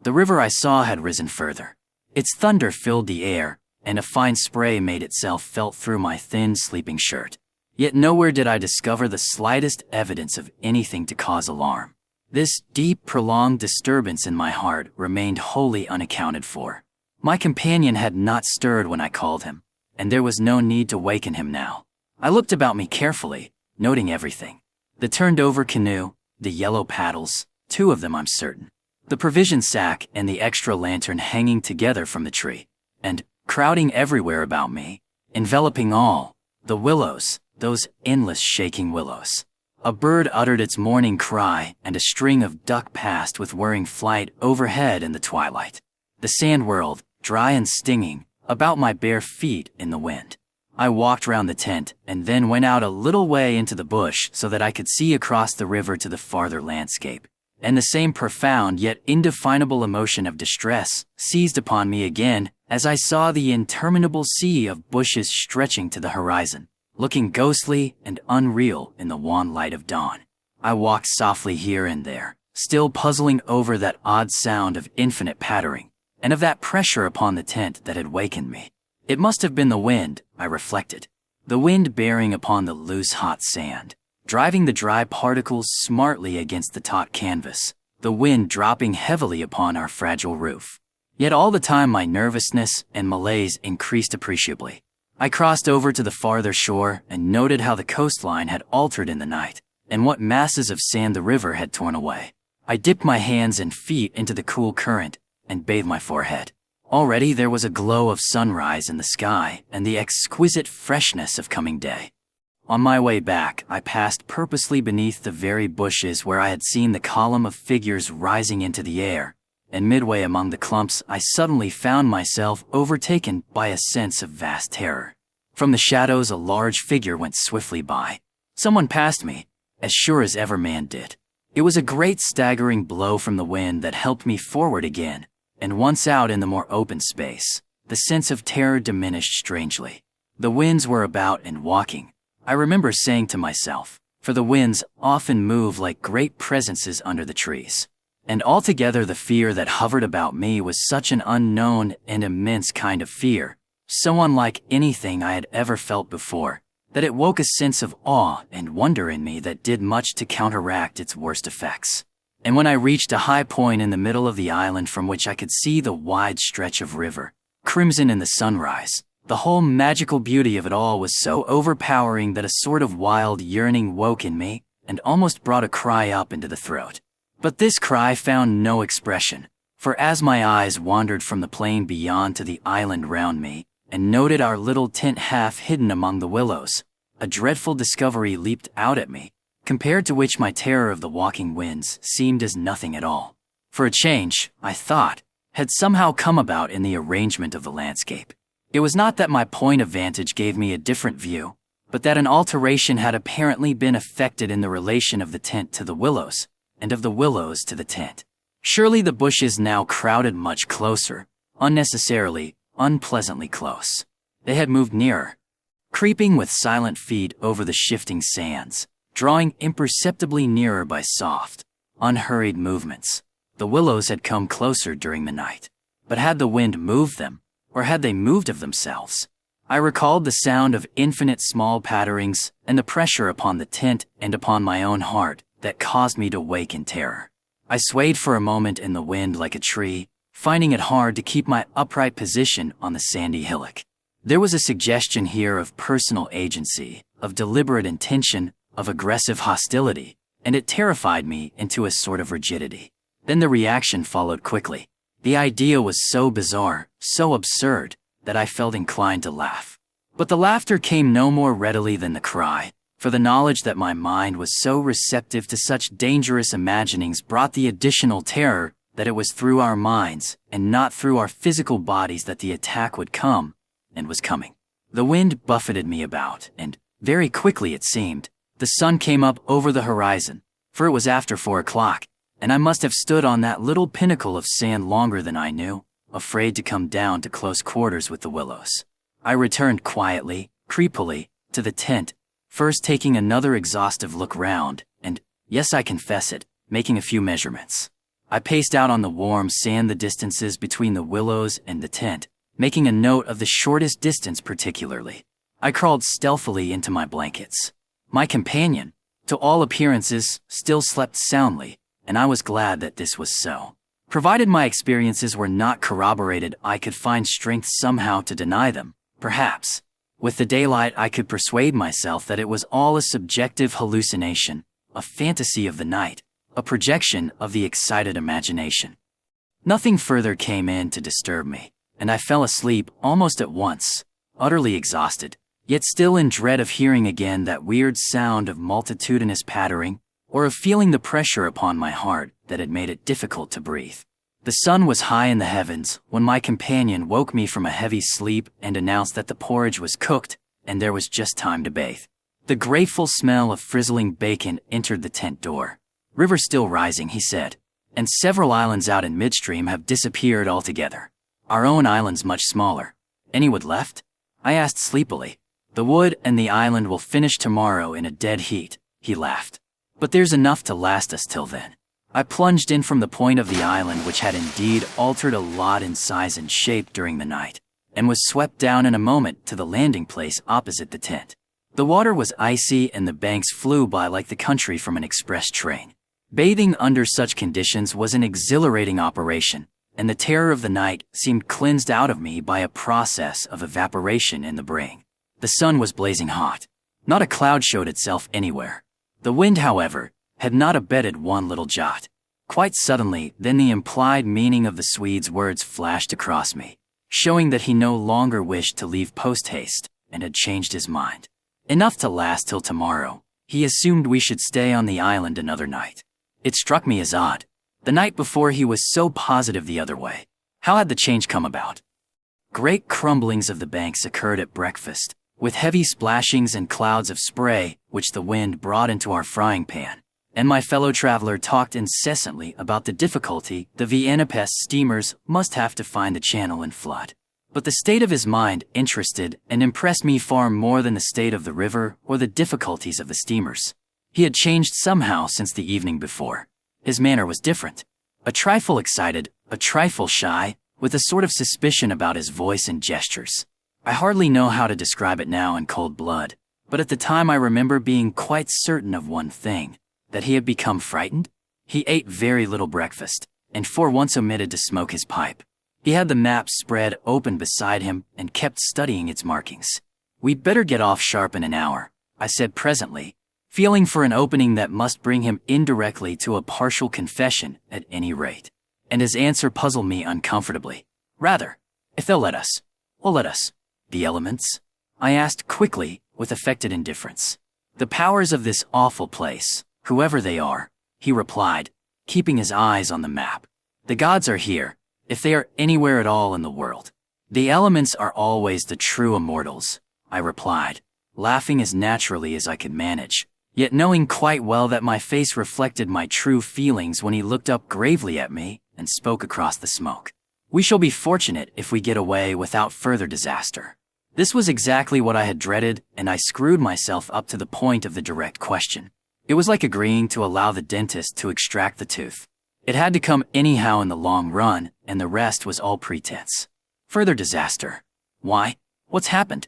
The river I saw had risen further. Its thunder filled the air, and a fine spray made itself felt through my thin sleeping shirt. Yet nowhere did I discover the slightest evidence of anything to cause alarm. This deep, prolonged disturbance in my heart remained wholly unaccounted for. My companion had not stirred when I called him, and there was no need to waken him now. I looked about me carefully, noting everything. The turned-over canoe, the yellow paddles, 2 of them I'm certain, the provision sack and the extra lantern hanging together from the tree, and, crowding everywhere about me, enveloping all, the willows, those endless shaking willows. A bird uttered its morning cry, and a string of duck passed with whirring flight overhead in the twilight. The sand whirled, dry and stinging, about my bare feet in the wind. I walked round the tent and then went out a little way into the bush so that I could see across the river to the farther landscape. and the same profound yet indefinable emotion of distress seized upon me again as I saw the interminable sea of bushes stretching to the horizon, looking ghostly and unreal in the wan light of dawn. I walked softly here and there, still puzzling over that odd sound of infinite pattering, and of that pressure upon the tent that had wakened me. It must have been the wind, I reflected. The wind bearing upon the loose hot sand, driving the dry particles smartly against the taut canvas, the wind dropping heavily upon our fragile roof. Yet all the time my nervousness and malaise increased appreciably. I crossed over to the farther shore and noted how the coastline had altered in the night, and what masses of sand the river had torn away. I dipped my hands and feet into the cool current and bathed my forehead. Already there was a glow of sunrise in the sky and the exquisite freshness of coming day. On my way back, I passed purposely beneath the very bushes where I had seen the column of figures rising into the air, and midway among the clumps I suddenly found myself overtaken by a sense of vast terror. From the shadows a large figure went swiftly by. Someone passed me, as sure as ever man did. It was a great staggering blow from the wind that helped me forward again, and once out in the more open space, the sense of terror diminished strangely. The winds were about and walking, I remember saying to myself, for the winds often move like great presences under the trees. And altogether the fear that hovered about me was such an unknown and immense kind of fear, so unlike anything I had ever felt before, that it woke a sense of awe and wonder in me that did much to counteract its worst effects. And when I reached a high point in the middle of the island from which I could see the wide stretch of river, crimson in the sunrise, the whole magical beauty of it all was so overpowering that a sort of wild yearning woke in me and almost brought a cry up into the throat. But this cry found no expression, for as my eyes wandered from the plain beyond to the island round me and noted our little tent half hidden among the willows, a dreadful discovery leaped out at me, compared to which my terror of the walking winds seemed as nothing at all. For a change, I thought, had somehow come about in the arrangement of the landscape. It was not that my point of vantage gave me a different view, but that an alteration had apparently been effected in the relation of the tent to the willows, and of the willows to the tent. Surely the bushes now crowded much closer, unnecessarily, unpleasantly close. They had moved nearer, creeping with silent feet over the shifting sands, drawing imperceptibly nearer by soft, unhurried movements. The willows had come closer during the night, but had the wind moved them, or had they moved of themselves? I recalled the sound of infinite small patterings and the pressure upon the tent and upon my own heart that caused me to wake in terror. I swayed for a moment in the wind like a tree, finding it hard to keep my upright position on the sandy hillock. There was a suggestion here of personal agency, of deliberate intention, of aggressive hostility, and it terrified me into a sort of rigidity. Then the reaction followed quickly. The idea was so bizarre, so absurd, that I felt inclined to laugh. But the laughter came no more readily than the cry, for the knowledge that my mind was so receptive to such dangerous imaginings brought the additional terror that it was through our minds and not through our physical bodies that the attack would come, and was coming. The wind buffeted me about, and, very quickly it seemed, the sun came up over the horizon, for it was after 4 o'clock, and I must have stood on that little pinnacle of sand longer than I knew, afraid to come down to close quarters with the willows. I returned quietly, creepily, to the tent, first taking another exhaustive look round, and, yes, I confess it, making a few measurements. I paced out on the warm sand the distances between the willows and the tent, making a note of the shortest distance particularly. I crawled stealthily into my blankets. My companion, to all appearances, still slept soundly, and I was glad that this was so. Provided my experiences were not corroborated, I could find strength somehow to deny them, perhaps. With the daylight, I could persuade myself that it was all a subjective hallucination, a fantasy of the night, a projection of the excited imagination. Nothing further came in to disturb me, and I fell asleep almost at once, utterly exhausted, yet still in dread of hearing again that weird sound of multitudinous pattering, or of feeling the pressure upon my heart that had made it difficult to breathe. The sun was high in the heavens when my companion woke me from a heavy sleep and announced that the porridge was cooked and there was just time to bathe. The grateful smell of frizzling bacon entered the tent door. River still rising, he said. And several islands out in midstream have disappeared altogether. Our own island's much smaller. Any wood left? I asked sleepily. The wood and the island will finish tomorrow in a dead heat, he laughed. But there's enough to last us till then. I plunged in from the point of the island, which had indeed altered a lot in size and shape during the night, and was swept down in a moment to the landing place opposite the tent. The water was icy and the banks flew by like the country from an express train. Bathing under such conditions was an exhilarating operation, and the terror of the night seemed cleansed out of me by a process of evaporation in the brain. The sun was blazing hot. Not a cloud showed itself anywhere. The wind, however, had not abated one little jot. Quite suddenly, then the implied meaning of the Swede's words flashed across me, showing that he no longer wished to leave post-haste and had changed his mind. Enough to last till tomorrow. He assumed we should stay on the island another night. It struck me as odd. The night before he was so positive the other way. How had the change come about? Great crumblings of the banks occurred at breakfast, with heavy splashings and clouds of spray which the wind brought into our frying pan, and my fellow traveler talked incessantly about the difficulty the Vienna-Pest steamers must have to find the channel in flood. But the state of his mind interested and impressed me far more than the state of the river or the difficulties of the steamers. He had changed somehow since the evening before. His manner was different. A trifle excited, a trifle shy, with a sort of suspicion about his voice and gestures. I hardly know how to describe it now in cold blood, but at the time I remember being quite certain of one thing, that he had become frightened. He ate very little breakfast, and for once omitted to smoke his pipe. He had the map spread open beside him and kept studying its markings. "We'd better get off sharp in an hour," I said presently, feeling for an opening that must bring him indirectly to a partial confession at any rate. And his answer puzzled me uncomfortably. "Rather, if they'll let us." "Well, let us." "The elements?" I asked quickly, with affected indifference. "The powers of this awful place, whoever they are," he replied, keeping his eyes on the map. "The gods are here, if they are anywhere at all in the world. The elements are always the true immortals," I replied, laughing as naturally as I could manage, yet knowing quite well that my face reflected my true feelings when he looked up gravely at me and spoke across the smoke. "We shall be fortunate if we get away without further disaster." This was exactly what I had dreaded, and I screwed myself up to the point of the direct question. It was like agreeing to allow the dentist to extract the tooth. It had to come anyhow in the long run, and the rest was all pretense. Further disaster. Why? What's happened?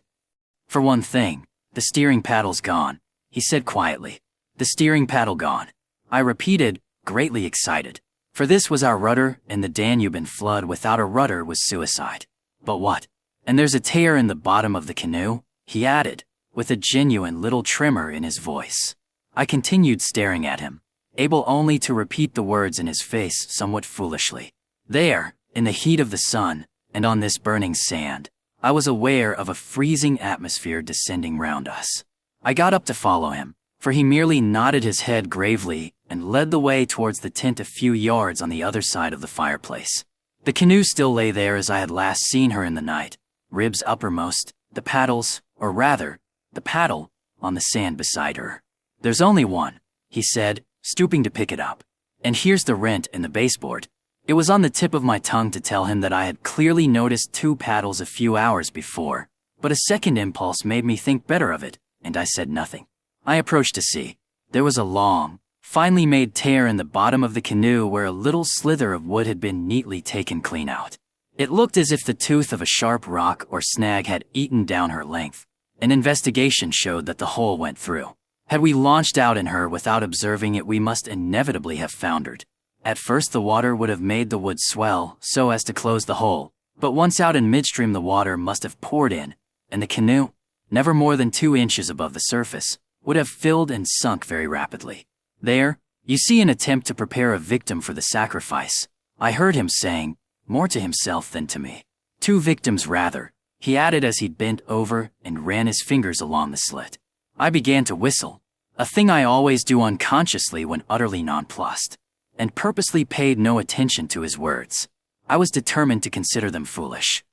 "For one thing, the steering paddle's gone," he said quietly. "The steering paddle gone," I repeated, greatly excited. For this was our rudder, and the Danube in flood without a rudder was suicide. "But what? And there's a tear in the bottom of the canoe?" he added, with a genuine little tremor in his voice. I continued staring at him, able only to repeat the words in his face somewhat foolishly. There, in the heat of the sun, and on this burning sand, I was aware of a freezing atmosphere descending round us. I got up to follow him, for he merely nodded his head gravely and led the way towards the tent a few yards on the other side of the fireplace. The canoe still lay there as I had last seen her in the night, ribs uppermost, the paddles, or rather, the paddle, on the sand beside her. "There's only one," he said, stooping to pick it up. "And here's the rent in the baseboard." It was on the tip of my tongue to tell him that I had clearly noticed 2 paddles a few hours before, but a second impulse made me think better of it, and I said nothing. I approached to see. There was a long, finely made tear in the bottom of the canoe where a little slither of wood had been neatly taken clean out. It looked as if the tooth of a sharp rock or snag had eaten down her length. An investigation showed that the hole went through. Had we launched out in her without observing it, we must inevitably have foundered. At first the water would have made the wood swell so as to close the hole, but once out in midstream the water must have poured in, and the canoe, never more than 2 inches above the surface, would have filled and sunk very rapidly. "There, you see an attempt to prepare a victim for the sacrifice," I heard him saying, more to himself than to me. "2 victims rather," he added as he bent over and ran his fingers along the slit. I began to whistle, a thing I always do unconsciously when utterly nonplussed, and purposely paid no attention to his words. I was determined to consider them foolish.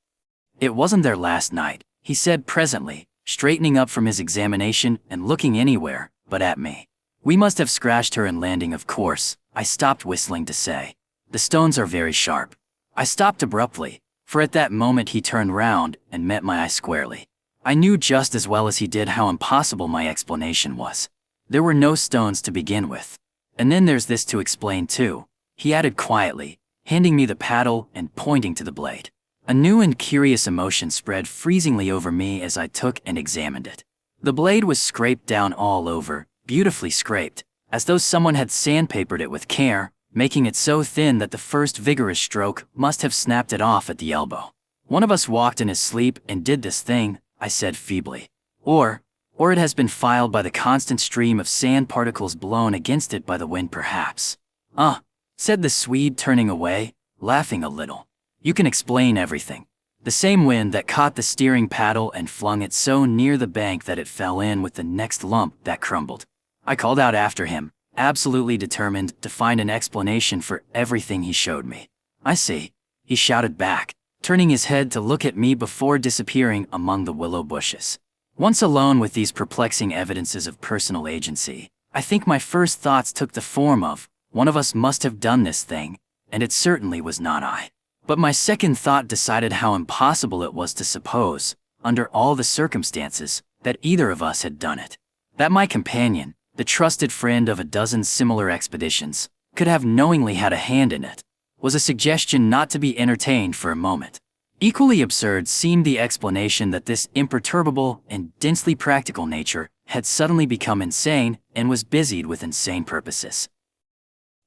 "It wasn't there last night," he said presently, straightening up from his examination and looking anywhere but at me. We must have scratched her in landing, of course, I stopped whistling to say. The stones are very sharp. I stopped abruptly, for at that moment he turned round and met my eye squarely. I knew just as well as he did how impossible my explanation was. There were no stones to begin with. And then there's this to explain too, he added quietly, handing me the paddle and pointing to the blade. A new and curious emotion spread freezingly over me as I took and examined it. The blade was scraped down all over, beautifully scraped, as though someone had sandpapered it with care, making it so thin that the first vigorous stroke must have snapped it off at the elbow. One of us walked in his sleep and did this thing, I said feebly. Or it has been filed by the constant stream of sand particles blown against it by the wind perhaps. Said the Swede, turning away, laughing a little. You can explain everything. The same wind that caught the steering paddle and flung it so near the bank that it fell in with the next lump that crumbled. I called out after him, absolutely determined to find an explanation for everything he showed me. I see, he shouted back, turning his head to look at me before disappearing among the willow bushes. Once alone with these perplexing evidences of personal agency, I think my first thoughts took the form of, one of us must have done this thing, and it certainly was not I. But my second thought decided how impossible it was to suppose, under all the circumstances, that either of us had done it. That my companion, the trusted friend of a dozen similar expeditions, could have knowingly had a hand in it, was a suggestion not to be entertained for a moment. Equally absurd seemed the explanation that this imperturbable and densely practical nature had suddenly become insane and was busied with insane purposes.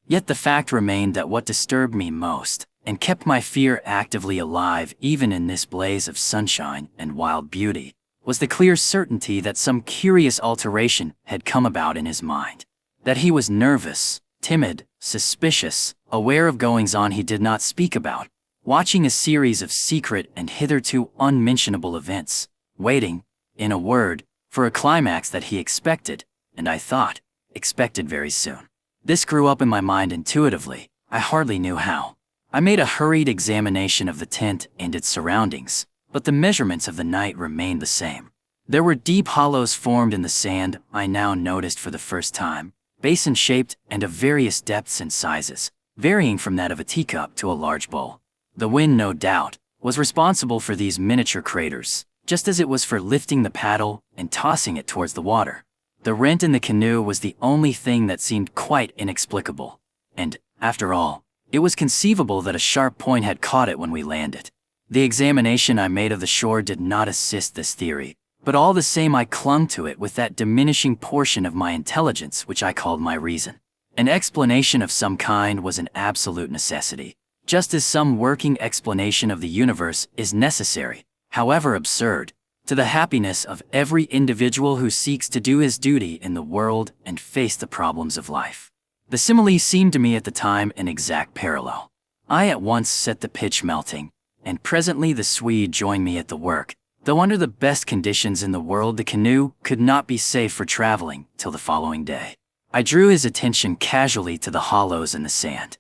Yet the fact remained that what disturbed me most, and kept my fear actively alive even in this blaze of sunshine and wild beauty, was the clear certainty that some curious alteration had come about in his mind. That he was nervous, timid, suspicious, aware of goings-on he did not speak about, watching a series of secret and hitherto unmentionable events, waiting, in a word, for a climax that he expected, and I thought, expected very soon. This grew up in my mind intuitively, I hardly knew how. I made a hurried examination of the tent and its surroundings, but the measurements of the night remained the same. There were deep hollows formed in the sand, I now noticed for the first time, basin-shaped and of various depths and sizes, varying from that of a teacup to a large bowl. The wind, no doubt, was responsible for these miniature craters, just as it was for lifting the paddle and tossing it towards the water. The rent in the canoe was the only thing that seemed quite inexplicable, and, after all, it was conceivable that a sharp point had caught it when we landed. The examination I made of the shore did not assist this theory, but all the same I clung to it with that diminishing portion of my intelligence which I called my reason. An explanation of some kind was an absolute necessity, just as some working explanation of the universe is necessary, however absurd, to the happiness of every individual who seeks to do his duty in the world and face the problems of life. The simile seemed to me at the time an exact parallel. I at once set the pitch melting, and presently the Swede joined me at the work, though under the best conditions in the world the canoe could not be safe for traveling till the following day. I drew his attention casually to the hollows in the sand.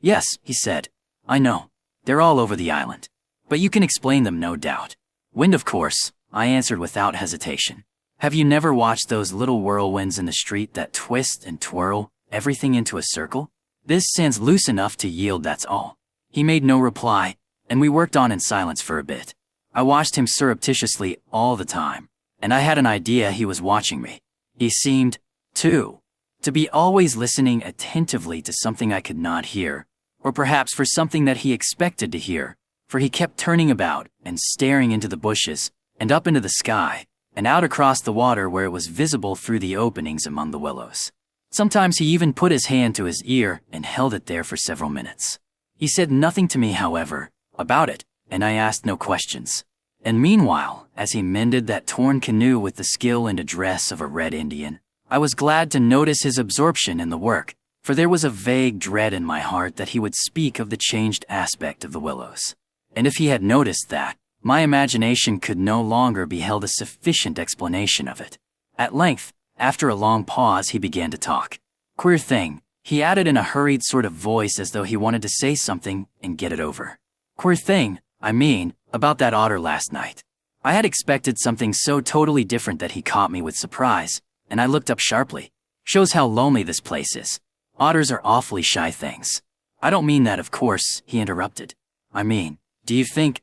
Yes, he said, I know. They're all over the island. But you can explain them, no doubt. Wind, of course, I answered without hesitation. Have you never watched those little whirlwinds in the street that twist and twirl everything into a circle? This sand's loose enough to yield, that's all. He made no reply, and we worked on in silence for a bit. I watched him surreptitiously all the time, and I had an idea he was watching me. He seemed, too, to be always listening attentively to something I could not hear, or perhaps for something that he expected to hear, for he kept turning about and staring into the bushes, and up into the sky, and out across the water where it was visible through the openings among the willows. Sometimes he even put his hand to his ear and held it there for several minutes. He said nothing to me, however, about it, and I asked no questions. And meanwhile, as he mended that torn canoe with the skill and address of a Red Indian, I was glad to notice his absorption in the work, for there was a vague dread in my heart that he would speak of the changed aspect of the willows. And if he had noticed that, my imagination could no longer be held a sufficient explanation of it. At length, after a long pause, he began to talk. Queer thing, he added in a hurried sort of voice as though he wanted to say something and get it over. Queer thing, I mean, about that otter last night. I had expected something so totally different that he caught me with surprise, and I looked up sharply. Shows how lonely this place is. Otters are awfully shy things. I don't mean that, of course, he interrupted. I mean, did you think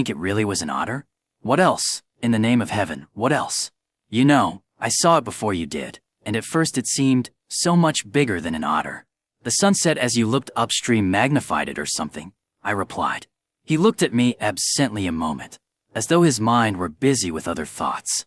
it really was an otter? What else? In the name of heaven, what else? You know, I saw it before you did, and at first it seemed so much bigger than an otter. The sunset as you looked upstream magnified it or something, I replied. He looked at me absently a moment, as though his mind were busy with other thoughts.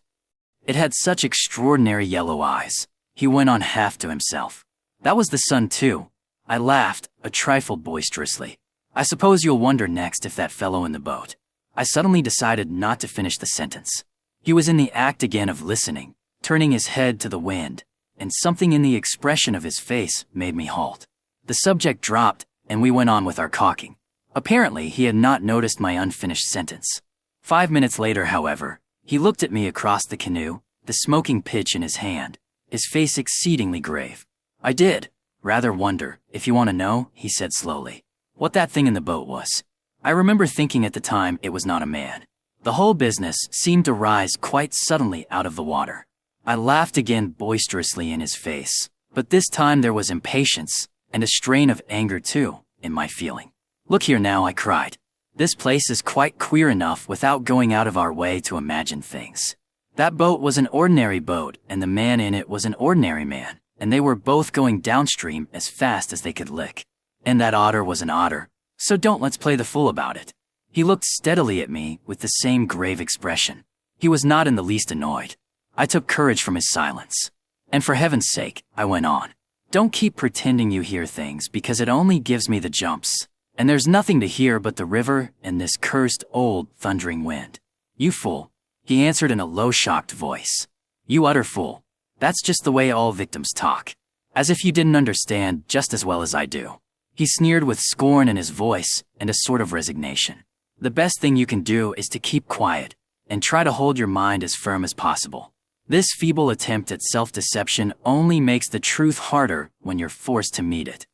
It had such extraordinary yellow eyes, he went on half to himself. That was the sun too. I laughed, a trifle boisterously. I suppose you'll wonder next if that fellow in the boat. I suddenly decided not to finish the sentence. He was in the act again of listening, turning his head to the wind, and something in the expression of his face made me halt. The subject dropped, and we went on with our caulking. Apparently, he had not noticed my unfinished sentence. 5 minutes later, however, he looked at me across the canoe, the smoking pitch in his hand, his face exceedingly grave. I did rather wonder, if you want to know, he said slowly, what that thing in the boat was. I remember thinking at the time it was not a man. The whole business seemed to rise quite suddenly out of the water. I laughed again boisterously in his face, but this time there was impatience, and a strain of anger too, in my feeling. Look here now, I cried. This place is quite queer enough without going out of our way to imagine things. That boat was an ordinary boat, and the man in it was an ordinary man, and they were both going downstream as fast as they could lick. And that otter was an otter, so don't let's play the fool about it. He looked steadily at me with the same grave expression. He was not in the least annoyed. I took courage from his silence. And for heaven's sake, I went on, don't keep pretending you hear things because it only gives me the jumps. And there's nothing to hear but the river and this cursed old thundering wind. You fool, he answered in a low shocked voice. You utter fool. That's just the way all victims talk. As if you didn't understand just as well as I do. He sneered with scorn in his voice and a sort of resignation. The best thing you can do is to keep quiet and try to hold your mind as firm as possible. This feeble attempt at self-deception only makes the truth harder when you're forced to meet it.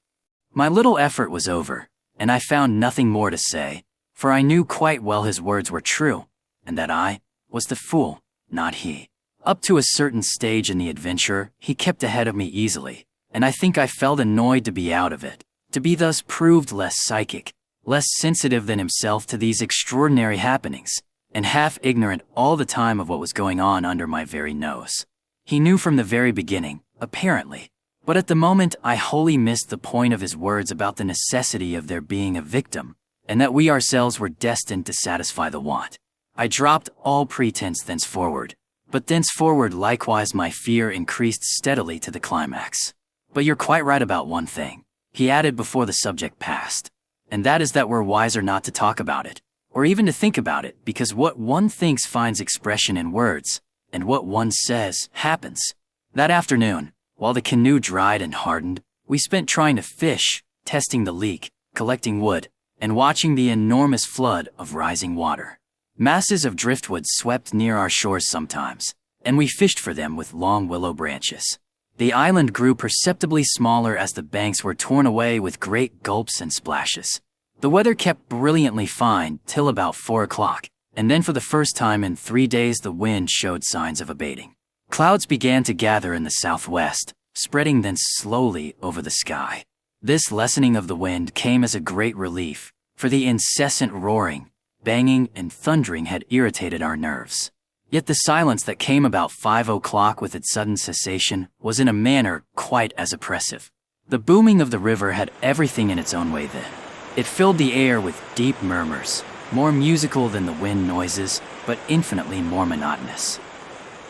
My little effort was over, and I found nothing more to say, for I knew quite well his words were true, and that I was the fool, not he. Up to a certain stage in the adventure, he kept ahead of me easily, and I think I felt annoyed to be out of it, to be thus proved less psychic, less sensitive than himself to these extraordinary happenings, and half ignorant all the time of what was going on under my very nose. He knew from the very beginning, apparently, but at the moment I wholly missed the point of his words about the necessity of there being a victim, and that we ourselves were destined to satisfy the want. I dropped all pretense thenceforward, but thenceforward likewise my fear increased steadily to the climax. But you're quite right about one thing, he added before the subject passed, and that is that we're wiser not to talk about it, or even to think about it, because what one thinks finds expression in words, and what one says happens. That afternoon, while the canoe dried and hardened, we spent trying to fish, testing the leak, collecting wood, and watching the enormous flood of rising water. Masses of driftwood swept near our shores sometimes, and we fished for them with long willow branches. The island grew perceptibly smaller as the banks were torn away with great gulps and splashes. The weather kept brilliantly fine till about 4 o'clock, and then for the first time in 3 days the wind showed signs of abating. Clouds began to gather in the southwest, spreading then slowly over the sky. This lessening of the wind came as a great relief, for the incessant roaring, banging, and thundering had irritated our nerves. Yet the silence that came about 5 o'clock with its sudden cessation was in a manner quite as oppressive. The booming of the river had everything in its own way then. It filled the air with deep murmurs, more musical than the wind noises, but infinitely more monotonous.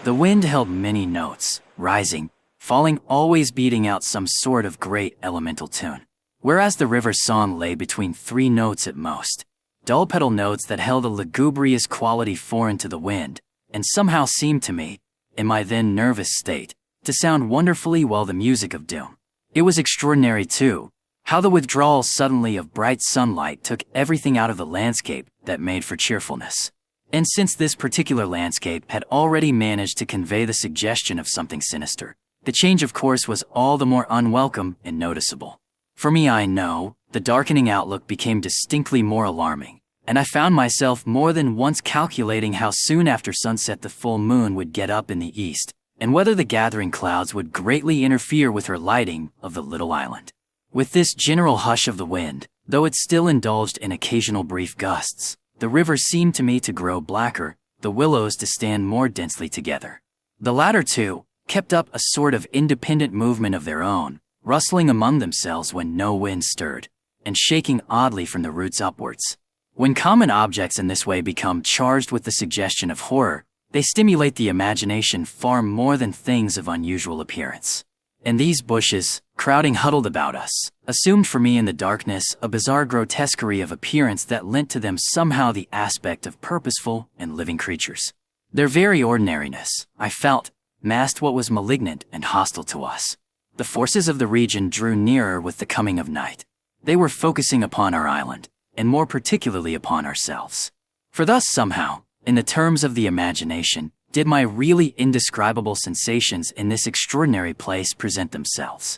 The wind held many notes, rising, falling, always beating out some sort of great elemental tune, whereas the river's song lay between 3 notes at most, dull pedal notes that held a lugubrious quality foreign to the wind, and somehow seemed to me, in my then nervous state, to sound wonderfully well the music of doom. It was extraordinary, too, how the withdrawal suddenly of bright sunlight took everything out of the landscape that made for cheerfulness. And since this particular landscape had already managed to convey the suggestion of something sinister, the change of course was all the more unwelcome and noticeable. For me, I know, the darkening outlook became distinctly more alarming, and I found myself more than once calculating how soon after sunset the full moon would get up in the east, and whether the gathering clouds would greatly interfere with her lighting of the little island. With this general hush of the wind, though it still indulged in occasional brief gusts, the river seemed to me to grow blacker, the willows to stand more densely together. The latter two kept up a sort of independent movement of their own, rustling among themselves when no wind stirred, and shaking oddly from the roots upwards. When common objects in this way become charged with the suggestion of horror, they stimulate the imagination far more than things of unusual appearance. And these bushes, crowding huddled about us, assumed for me in the darkness a bizarre grotesquerie of appearance that lent to them somehow the aspect of purposeful and living creatures. Their very ordinariness, I felt, masked what was malignant and hostile to us. The forces of the region drew nearer with the coming of night. They were focusing upon our island, and more particularly upon ourselves. For thus somehow, in the terms of the imagination, did my really indescribable sensations in this extraordinary place present themselves.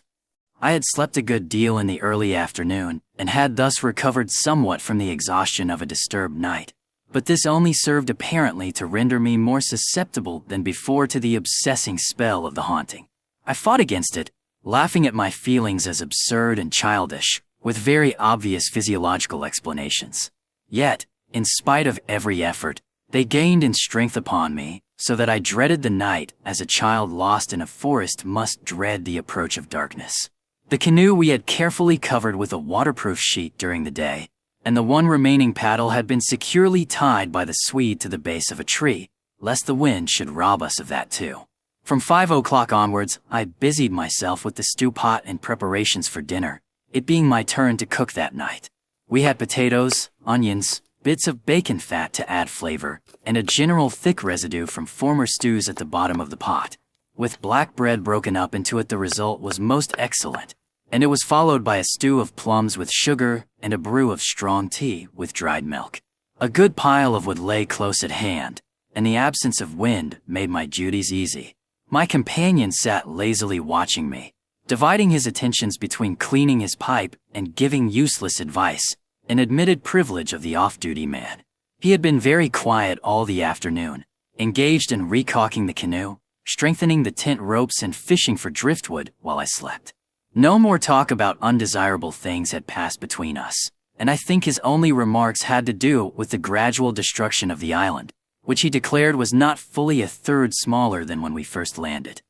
I had slept a good deal in the early afternoon, and had thus recovered somewhat from the exhaustion of a disturbed night. But this only served apparently to render me more susceptible than before to the obsessing spell of the haunting. I fought against it, laughing at my feelings as absurd and childish, with very obvious physiological explanations. Yet, in spite of every effort, they gained in strength upon me, so that I dreaded the night as a child lost in a forest must dread the approach of darkness. The canoe we had carefully covered with a waterproof sheet during the day, and the one remaining paddle had been securely tied by the Swede to the base of a tree, lest the wind should rob us of that too. From 5 o'clock onwards, I busied myself with the stew pot and preparations for dinner, it being my turn to cook that night. We had potatoes, onions, bits of bacon fat to add flavor, and a general thick residue from former stews at the bottom of the pot. With black bread broken up into it, the result was most excellent, and it was followed by a stew of plums with sugar and a brew of strong tea with dried milk. A good pile of wood lay close at hand, and the absence of wind made my duties easy. My companion sat lazily watching me, dividing his attentions between cleaning his pipe and giving useless advice, an admitted privilege of the off-duty man. He had been very quiet all the afternoon, engaged in recaulking the canoe, strengthening the tent ropes and fishing for driftwood while I slept. No more talk about undesirable things had passed between us, and I think his only remarks had to do with the gradual destruction of the island, which he declared was not fully a third smaller than when we first landed.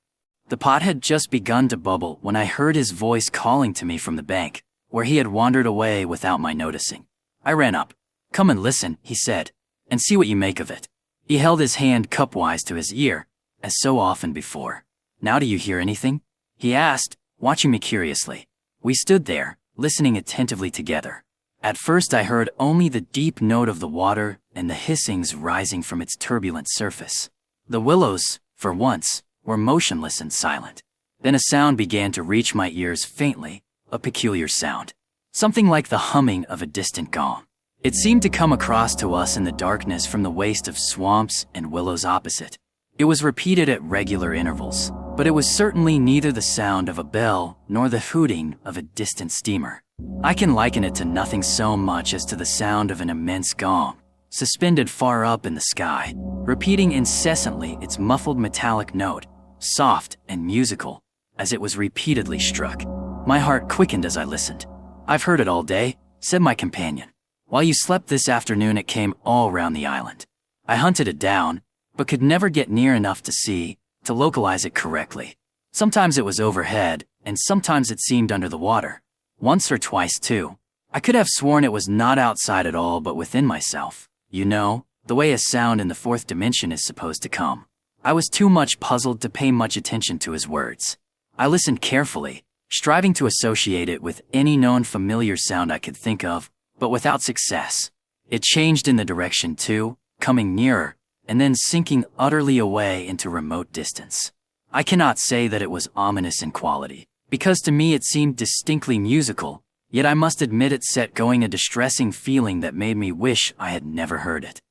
The pot had just begun to bubble when I heard his voice calling to me from the bank, where he had wandered away without my noticing. I ran up. "Come and listen," he said, "and see what you make of it." He held his hand cupwise to his ear, as so often before. "Now do you hear anything?" he asked, watching me curiously. We stood there, listening attentively together. At first I heard only the deep note of the water and the hissings rising from its turbulent surface. The willows, for once, were motionless and silent. Then a sound began to reach my ears faintly, a peculiar sound, something like the humming of a distant gong. It seemed to come across to us in the darkness from the waste of swamps and willows opposite. It was repeated at regular intervals, but it was certainly neither the sound of a bell nor the hooting of a distant steamer. I can liken it to nothing so much as to the sound of an immense gong, suspended far up in the sky, repeating incessantly its muffled metallic note, soft and musical, as it was repeatedly struck. My heart quickened as I listened. "I've heard it all day," said my companion. "While you slept this afternoon, it came all round the island. I hunted it down, but could never get near enough to localize it correctly. Sometimes it was overhead, and sometimes it seemed under the water. Once or twice, too, I could have sworn it was not outside at all but within myself. You know, the way a sound in the fourth dimension is supposed to come." I was too much puzzled to pay much attention to his words. I listened carefully, striving to associate it with any known familiar sound I could think of, but without success. It changed in the direction too, coming nearer, and then sinking utterly away into remote distance. I cannot say that it was ominous in quality, because to me it seemed distinctly musical, yet I must admit it set going a distressing feeling that made me wish I had never heard it.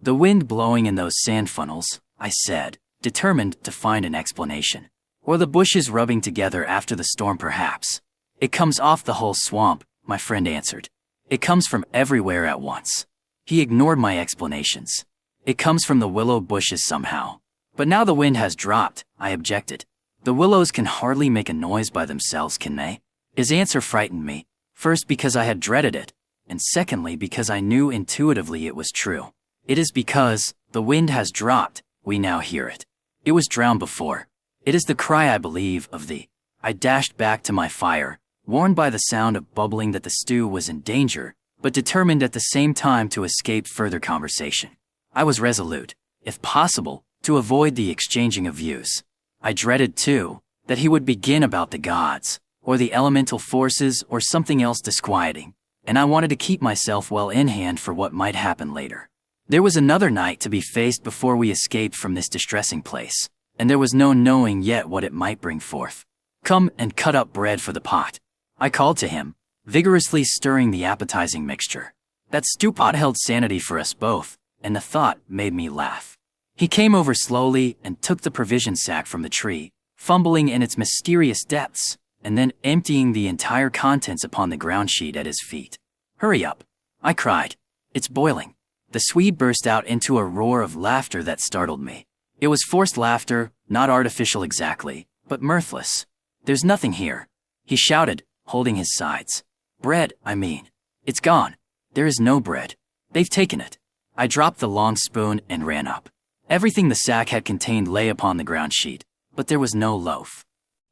"The wind blowing in those sand funnels," I said, determined to find an explanation. "Or the bushes rubbing together after the storm perhaps." "It comes off the whole swamp," my friend answered. "It comes from everywhere at once." He ignored my explanations. "It comes from the willow bushes somehow. But now the wind has dropped, I objected. The willows can hardly make a noise by themselves, can they? His answer frightened me, first because I had dreaded it, and secondly because I knew intuitively it was true. It is because the wind has dropped, we now hear it. It was drowned before. It is the cry, I believe, of thee. I dashed back to my fire, warned by the sound of bubbling that the stew was in danger, but determined at the same time to escape further conversation. I was resolute, if possible, to avoid the exchanging of views. I dreaded, too, that he would begin about the gods, or the elemental forces, or something else disquieting, and I wanted to keep myself well in hand for what might happen later. There was another night to be faced before we escaped from this distressing place, and there was no knowing yet what it might bring forth. Come and cut up bread for the pot, I called to him, vigorously stirring the appetizing mixture. That stew pot held sanity for us both, and the thought made me laugh. He came over slowly and took the provision sack from the tree, fumbling in its mysterious depths, and then emptying the entire contents upon the ground sheet at his feet. Hurry up, I cried. It's boiling. The Swede burst out into a roar of laughter that startled me. It was forced laughter, not artificial exactly, but mirthless. There's nothing here, he shouted, holding his sides. Bread, I mean. It's gone. There is no bread. They've taken it. I dropped the long spoon and ran up. Everything the sack had contained lay upon the ground sheet, but there was no loaf.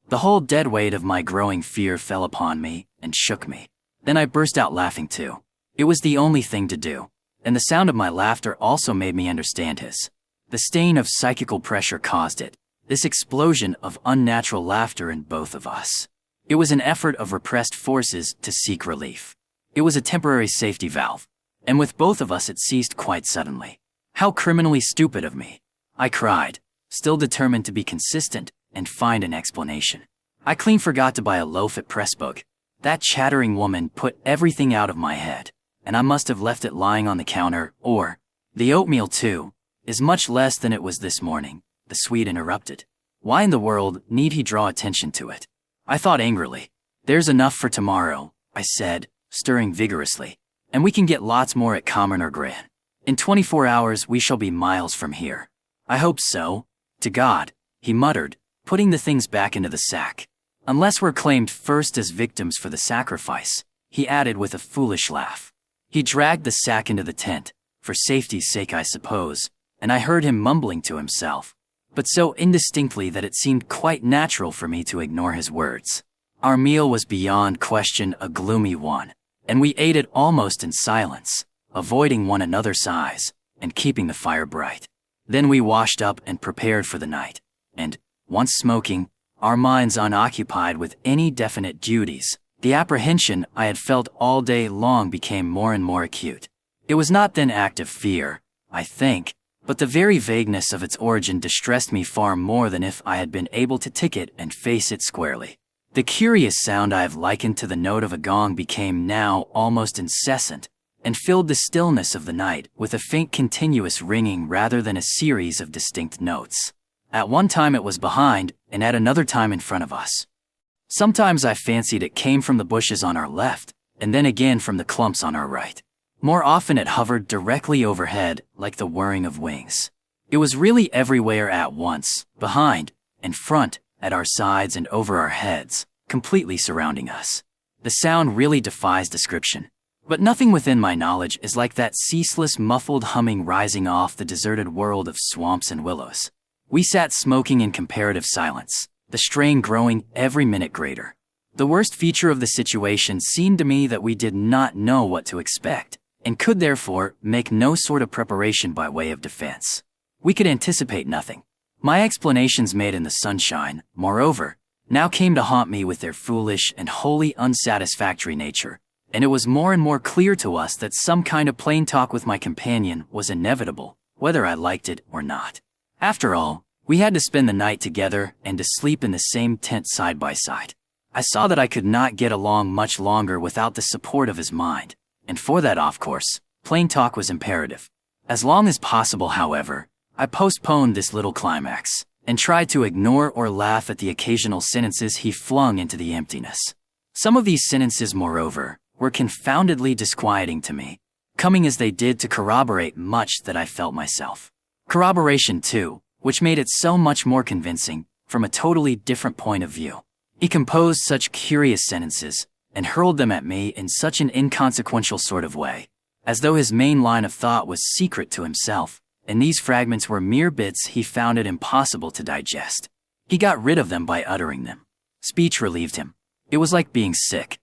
The whole dead weight of my growing fear fell upon me and shook me. Then I burst out laughing too. It was the only thing to do, and the sound of my laughter also made me understand his. The stain of psychical pressure caused it, this explosion of unnatural laughter in both of us. It was an effort of repressed forces to seek relief. It was a temporary safety valve, and with both of us it ceased quite suddenly. How criminally stupid of me, I cried, still determined to be consistent and find an explanation. I clean forgot to buy a loaf at Pressbook. That chattering woman put everything out of my head, and I must have left it lying on the counter, or the oatmeal too is much less than it was this morning, the Swede interrupted. Why in the world need he draw attention to it? I thought angrily. There's enough for tomorrow, I said, stirring vigorously, and we can get lots more at Common or Gran. In 24 hours we shall be miles from here. I hope so. To God, he muttered, putting the things back into the sack. Unless we're claimed first as victims for the sacrifice, he added with a foolish laugh. He dragged the sack into the tent, for safety's sake I suppose, and I heard him mumbling to himself, but so indistinctly that it seemed quite natural for me to ignore his words. Our meal was beyond question a gloomy one, and we ate it almost in silence, avoiding one another's eyes and keeping the fire bright. Then we washed up and prepared for the night, and, once smoking, our minds unoccupied with any definite duties, the apprehension I had felt all day long became more and more acute. It was not then active fear, I think, but the very vagueness of its origin distressed me far more than if I had been able to tick it and face it squarely. The curious sound I have likened to the note of a gong became now almost incessant, and filled the stillness of the night with a faint continuous ringing rather than a series of distinct notes. At one time it was behind, and at another time in front of us. Sometimes I fancied it came from the bushes on our left, and then again from the clumps on our right. More often it hovered directly overhead, like the whirring of wings. It was really everywhere at once, behind, in front, at our sides and over our heads, completely surrounding us. The sound really defies description. But nothing within my knowledge is like that ceaseless muffled humming rising off the deserted world of swamps and willows. We sat smoking in comparative silence, the strain growing every minute greater. The worst feature of the situation seemed to me that we did not know what to expect, and could therefore make no sort of preparation by way of defense. We could anticipate nothing. My explanations made in the sunshine, moreover, now came to haunt me with their foolish and wholly unsatisfactory nature, and it was more and more clear to us that some kind of plain talk with my companion was inevitable, whether I liked it or not. After all, we had to spend the night together and to sleep in the same tent side by side. I saw that I could not get along much longer without the support of his mind, and for that, of course, plain talk was imperative. As long as possible, however, I postponed this little climax, and tried to ignore or laugh at the occasional sentences he flung into the emptiness. Some of these sentences, moreover, were confoundedly disquieting to me, coming as they did to corroborate much that I felt myself. Corroboration, too, which made it so much more convincing from a totally different point of view. He composed such curious sentences and hurled them at me in such an inconsequential sort of way, as though his main line of thought was secret to himself, and these fragments were mere bits he found it impossible to digest. He got rid of them by uttering them. Speech relieved him. It was like being sick.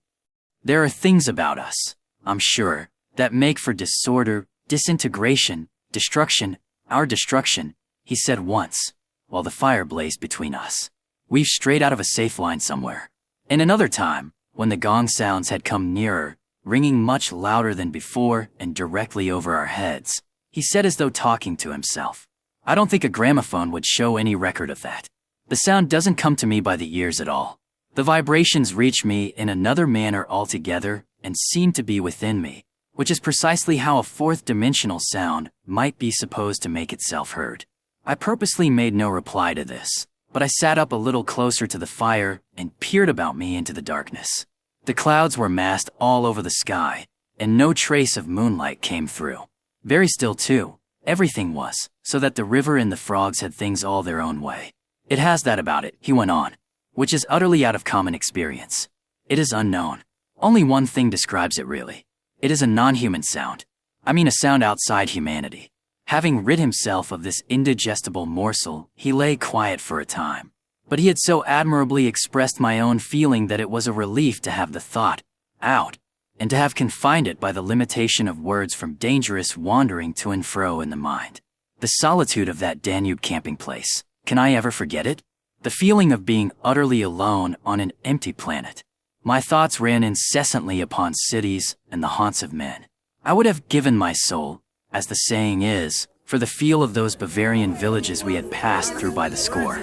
There are things about us, I'm sure, that make for disorder, disintegration, destruction, our destruction, he said once, while the fire blazed between us. We've strayed out of a safe line somewhere. And another time, when the gong sounds had come nearer, ringing much louder than before and directly over our heads, he said as though talking to himself, I don't think a gramophone would show any record of that. The sound doesn't come to me by the ears at all. The vibrations reach me in another manner altogether and seem to be within me, which is precisely how a fourth-dimensional sound might be supposed to make itself heard. I purposely made no reply to this, but I sat up a little closer to the fire and peered about me into the darkness. The clouds were massed all over the sky, and no trace of moonlight came through. Very still, too. Everything was, so that the river and the frogs had things all their own way. It has that about it, he went on, which is utterly out of common experience. It is unknown. Only one thing describes it really. It is a non-human sound. I mean a sound outside humanity. Having rid himself of this indigestible morsel, he lay quiet for a time. But he had so admirably expressed my own feeling that it was a relief to have the thought out, and to have confined it by the limitation of words from dangerous wandering to and fro in the mind. The solitude of that Danube camping place, can I ever forget it? The feeling of being utterly alone on an empty planet. My thoughts ran incessantly upon cities and the haunts of men. I would have given my soul, as the saying is, for the feel of those Bavarian villages we had passed through by the score,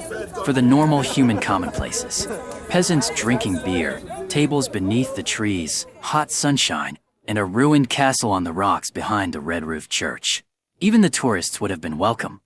for the normal human commonplaces. Peasants drinking beer, tables beneath the trees, hot sunshine, and a ruined castle on the rocks behind the red-roofed church. Even the tourists would have been welcome.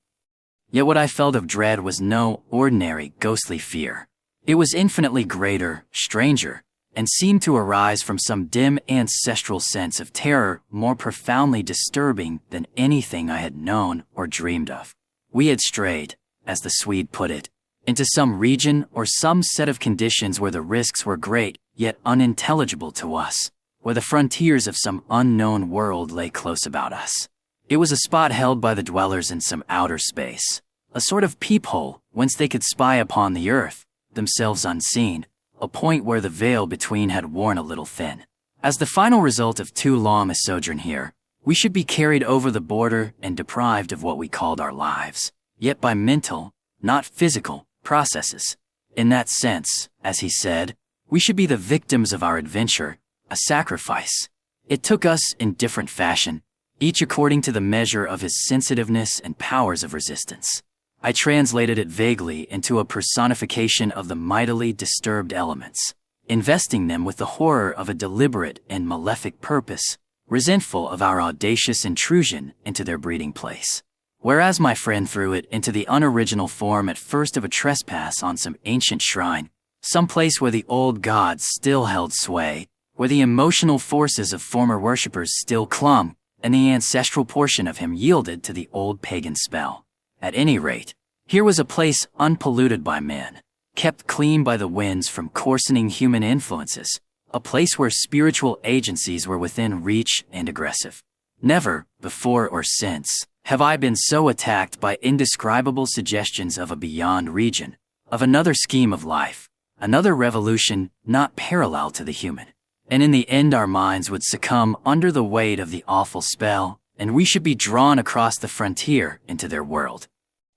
Yet what I felt of dread was no ordinary ghostly fear. It was infinitely greater, stranger, and seemed to arise from some dim ancestral sense of terror more profoundly disturbing than anything I had known or dreamed of. We had strayed, as the Swede put it, into some region or some set of conditions where the risks were great yet unintelligible to us, where the frontiers of some unknown world lay close about us. It was a spot held by the dwellers in some outer space, a sort of peephole whence they could spy upon the earth, themselves unseen, a point where the veil between had worn a little thin. As the final result of too long a sojourn here, we should be carried over the border and deprived of what we called our lives, yet by mental, not physical, processes. In that sense, as he said, we should be the victims of our adventure, a sacrifice. It took us in different fashion, each according to the measure of his sensitiveness and powers of resistance. I translated it vaguely into a personification of the mightily disturbed elements, investing them with the horror of a deliberate and malefic purpose, resentful of our audacious intrusion into their breeding place. Whereas my friend threw it into the unoriginal form at first of a trespass on some ancient shrine, some place where the old gods still held sway, where the emotional forces of former worshippers still clung, and the ancestral portion of him yielded to the old pagan spell. At any rate, here was a place unpolluted by men, kept clean by the winds from coarsening human influences, a place where spiritual agencies were within reach and aggressive. Never, before or since, have I been so attacked by indescribable suggestions of a beyond region, of another scheme of life, another revolution not parallel to the human. And in the end our minds would succumb under the weight of the awful spell, and we should be drawn across the frontier into their world.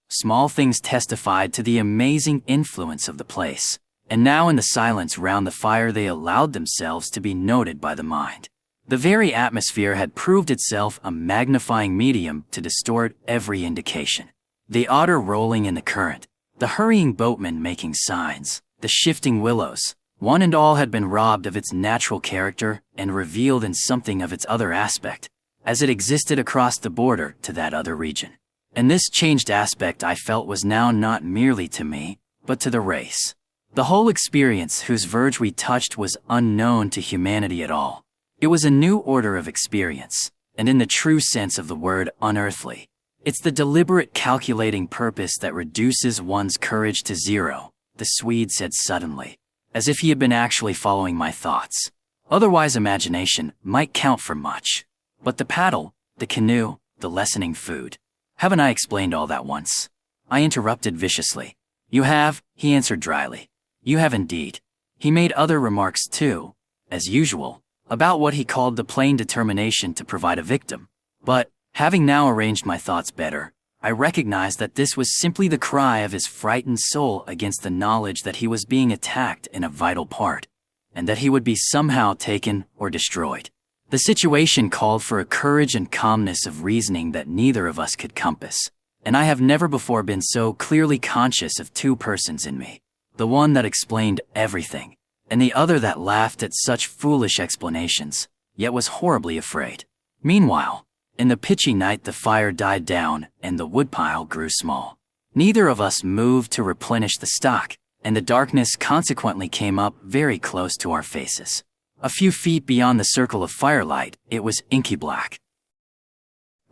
Small things testified to the amazing influence of the place, and now in the silence round the fire they allowed themselves to be noted by the mind. The very atmosphere had proved itself a magnifying medium to distort every indication. The otter rolling in the current, the hurrying boatman making signs, the shifting willows, one and all had been robbed of its natural character and revealed in something of its other aspect, as it existed across the border to that other region. And this changed aspect I felt was now not merely to me, but to the race. The whole experience whose verge we touched was unknown to humanity at all. It was a new order of experience, and in the true sense of the word unearthly. It's the deliberate calculating purpose that reduces one's courage to zero, the Swede said suddenly, as if he had been actually following my thoughts. Otherwise, imagination might count for much. But the paddle, the canoe, the lessening food. Haven't I explained all that once? I interrupted viciously. You have, he answered dryly. You have indeed. He made other remarks too, as usual, about what he called the plain determination to provide a victim. But, having now arranged my thoughts better, I recognized that this was simply the cry of his frightened soul against the knowledge that he was being attacked in a vital part, and that he would be somehow taken or destroyed. The situation called for a courage and calmness of reasoning that neither of us could compass, and I have never before been so clearly conscious of two persons in me, the one that explained everything, and the other that laughed at such foolish explanations, yet was horribly afraid. Meanwhile, in the pitchy night the fire died down and the woodpile grew small. Neither of us moved to replenish the stock, and the darkness consequently came up very close to our faces. A few feet beyond the circle of firelight, it was inky black.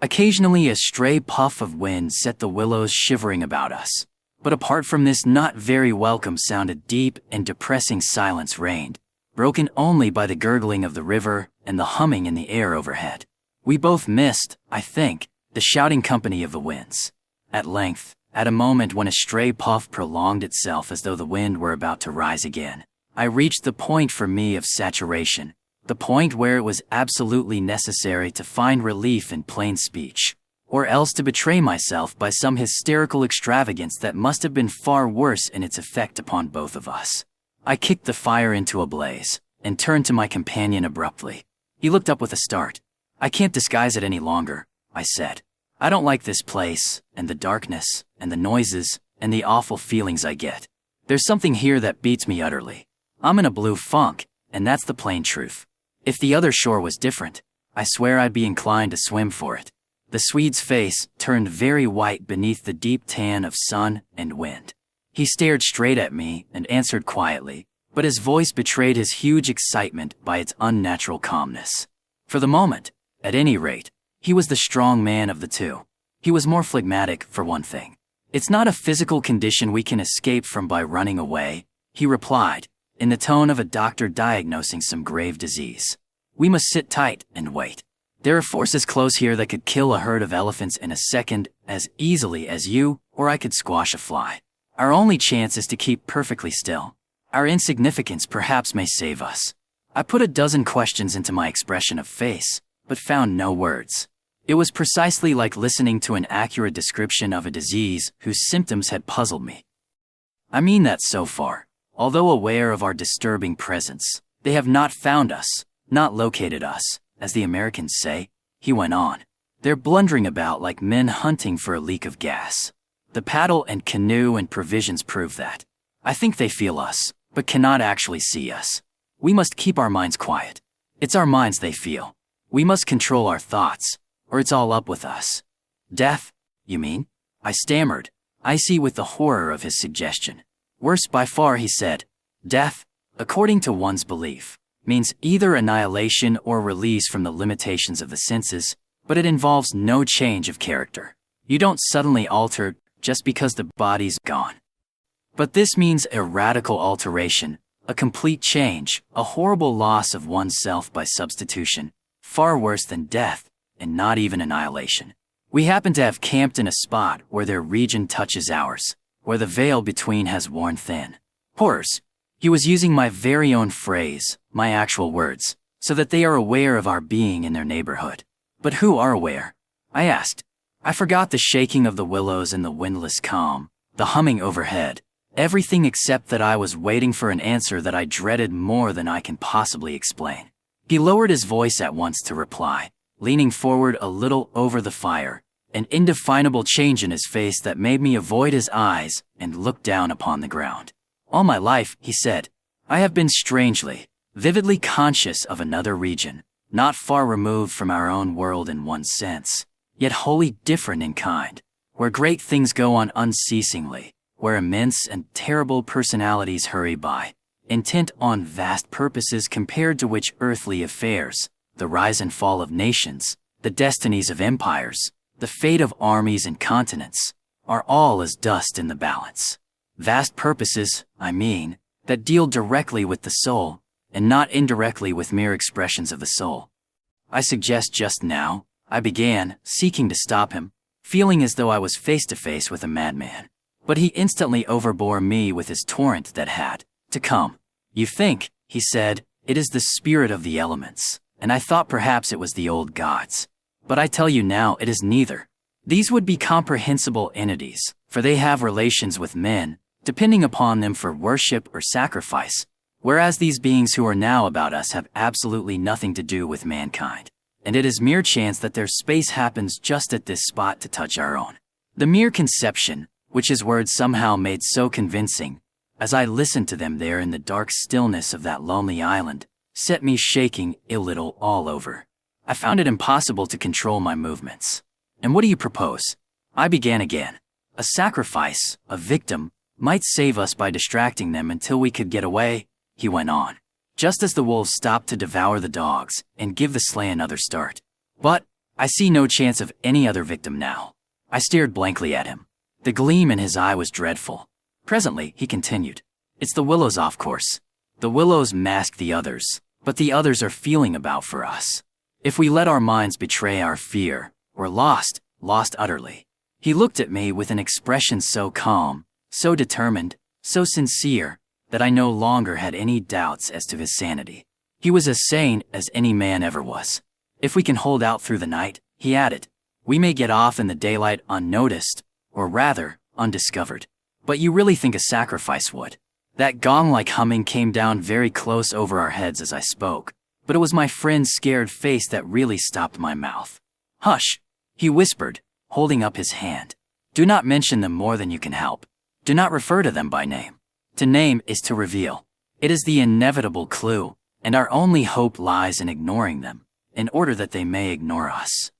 Occasionally a stray puff of wind set the willows shivering about us, but apart from this not very welcome sound a deep and depressing silence reigned, broken only by the gurgling of the river and the humming in the air overhead. We both missed, I think, the shouting company of the winds. At length, at a moment when a stray puff prolonged itself as though the wind were about to rise again, I reached the point for me of saturation, the point where it was absolutely necessary to find relief in plain speech, or else to betray myself by some hysterical extravagance that must have been far worse in its effect upon both of us. I kicked the fire into a blaze, and turned to my companion abruptly. He looked up with a start. I can't disguise it any longer, I said. I don't like this place, and the darkness, and the noises, and the awful feelings I get. There's something here that beats me utterly. I'm in a blue funk, and that's the plain truth. If the other shore was different, I swear I'd be inclined to swim for it. The Swede's face turned very white beneath the deep tan of sun and wind. He stared straight at me and answered quietly, but his voice betrayed his huge excitement by its unnatural calmness. For the moment, at any rate, he was the strong man of the two. He was more phlegmatic, for one thing. It's not a physical condition we can escape from by running away, he replied, in the tone of a doctor diagnosing some grave disease. We must sit tight and wait. There are forces close here that could kill a herd of elephants in a second as easily as you or I could squash a fly. Our only chance is to keep perfectly still. Our insignificance perhaps may save us. I put a dozen questions into my expression of face, but found no words. It was precisely like listening to an accurate description of a disease whose symptoms had puzzled me. I mean that so far, although aware of our disturbing presence, they have not found us, not located us, as the Americans say, he went on. They're blundering about like men hunting for a leak of gas. The paddle and canoe and provisions prove that. I think they feel us, but cannot actually see us. We must keep our minds quiet. It's our minds they feel. We must control our thoughts, or it's all up with us. Death, you mean? I stammered, icy with the horror of his suggestion. Worse by far, he said. Death, according to one's belief, means either annihilation or release from the limitations of the senses, but it involves no change of character. You don't suddenly alter just because the body's gone. But this means a radical alteration, a complete change, a horrible loss of oneself by substitution, far worse than death, and not even annihilation. We happen to have camped in a spot where their region touches ours, where the veil between has worn thin. Horrors. He was using my very own phrase, my actual words, so that they are aware of our being in their neighborhood. But who are aware? I asked. I forgot the shaking of the willows in the windless calm, the humming overhead, everything except that I was waiting for an answer that I dreaded more than I can possibly explain. He lowered his voice at once to reply, leaning forward a little over the fire, an indefinable change in his face that made me avoid his eyes and look down upon the ground. All my life, he said, I have been strangely, vividly conscious of another region, not far removed from our own world in one sense, yet wholly different in kind, where great things go on unceasingly, where immense and terrible personalities hurry by, intent on vast purposes compared to which earthly affairs, the rise and fall of nations, the destinies of empires, the fate of armies and continents, are all as dust in the balance. Vast purposes, I mean, that deal directly with the soul, and not indirectly with mere expressions of the soul. I suggest just now, I began, seeking to stop him, feeling as though I was face to face with a madman. But he instantly overbore me with his torrent that had to come. You think, he said, it is the spirit of the elements, and I thought perhaps it was the old gods. But I tell you now it is neither. These would be comprehensible entities, for they have relations with men, depending upon them for worship or sacrifice, whereas these beings who are now about us have absolutely nothing to do with mankind, and it is mere chance that their space happens just at this spot to touch our own. The mere conception, which his words somehow made so convincing, as I listened to them there in the dark stillness of that lonely island, set me shaking a little all over. I found it impossible to control my movements. And what do you propose? I began again. A sacrifice, a victim, might save us by distracting them until we could get away, he went on, just as the wolves stopped to devour the dogs and give the sleigh another start. But I see no chance of any other victim now. I stared blankly at him. The gleam in his eye was dreadful. Presently, he continued, it's the Willows, of course. The Willows mask the others, but the others are feeling about for us. If we let our minds betray our fear, we're lost utterly. He looked at me with an expression so calm, so determined, so sincere, that I no longer had any doubts as to his sanity. He was as sane as any man ever was. If we can hold out through the night, he added, we may get off in the daylight unnoticed, or rather, undiscovered. But you really think a sacrifice would? That gong-like humming came down very close over our heads as I spoke, but it was my friend's scared face that really stopped my mouth. Hush, he whispered, holding up his hand. Do not mention them more than you can help. Do not refer to them by name. To name is to reveal. It is the inevitable clue, and our only hope lies in ignoring them, in order that they may ignore us.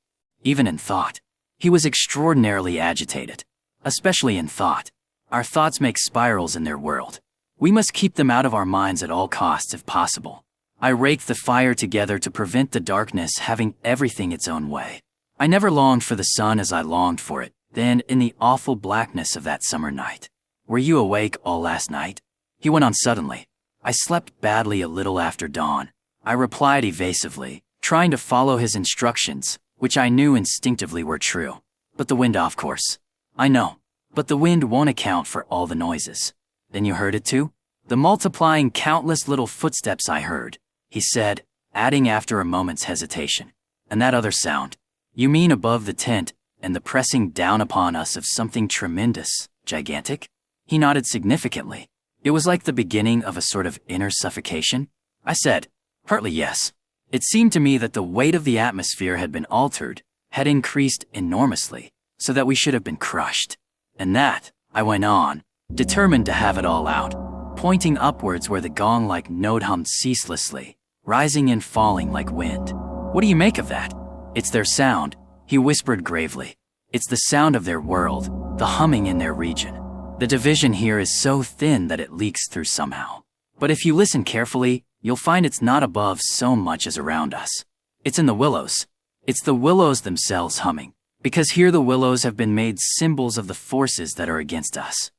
Even in thought. He was extraordinarily agitated. Especially in thought. Our thoughts make spirals in their world. We must keep them out of our minds at all costs if possible. I raked the fire together to prevent the darkness having everything its own way. I never longed for the sun as I longed for it, then in the awful blackness of that summer night. Were you awake all last night? He went on suddenly. I slept badly a little after dawn. I replied evasively, trying to follow his instructions, which I knew instinctively were true. But the wind, of course. I know. But the wind won't account for all the noises. Then you heard it too? The multiplying countless little footsteps I heard, he said, adding after a moment's hesitation. And that other sound. You mean above the tent, and the pressing down upon us of something tremendous, gigantic? He nodded significantly. It was like the beginning of a sort of inner suffocation. I said, partly yes. It seemed to me that the weight of the atmosphere had been altered, had increased enormously, so that we should have been crushed. And that, I went on, determined to have it all out, pointing upwards where the gong-like note hummed ceaselessly, rising and falling like wind. What do you make of that? It's their sound, he whispered gravely. It's the sound of their world, the humming in their region. The division here is so thin that it leaks through somehow. But if you listen carefully, you'll find it's not above so much as around us. It's in the willows. It's the willows themselves humming, because here the willows have been made symbols of the forces that are against us.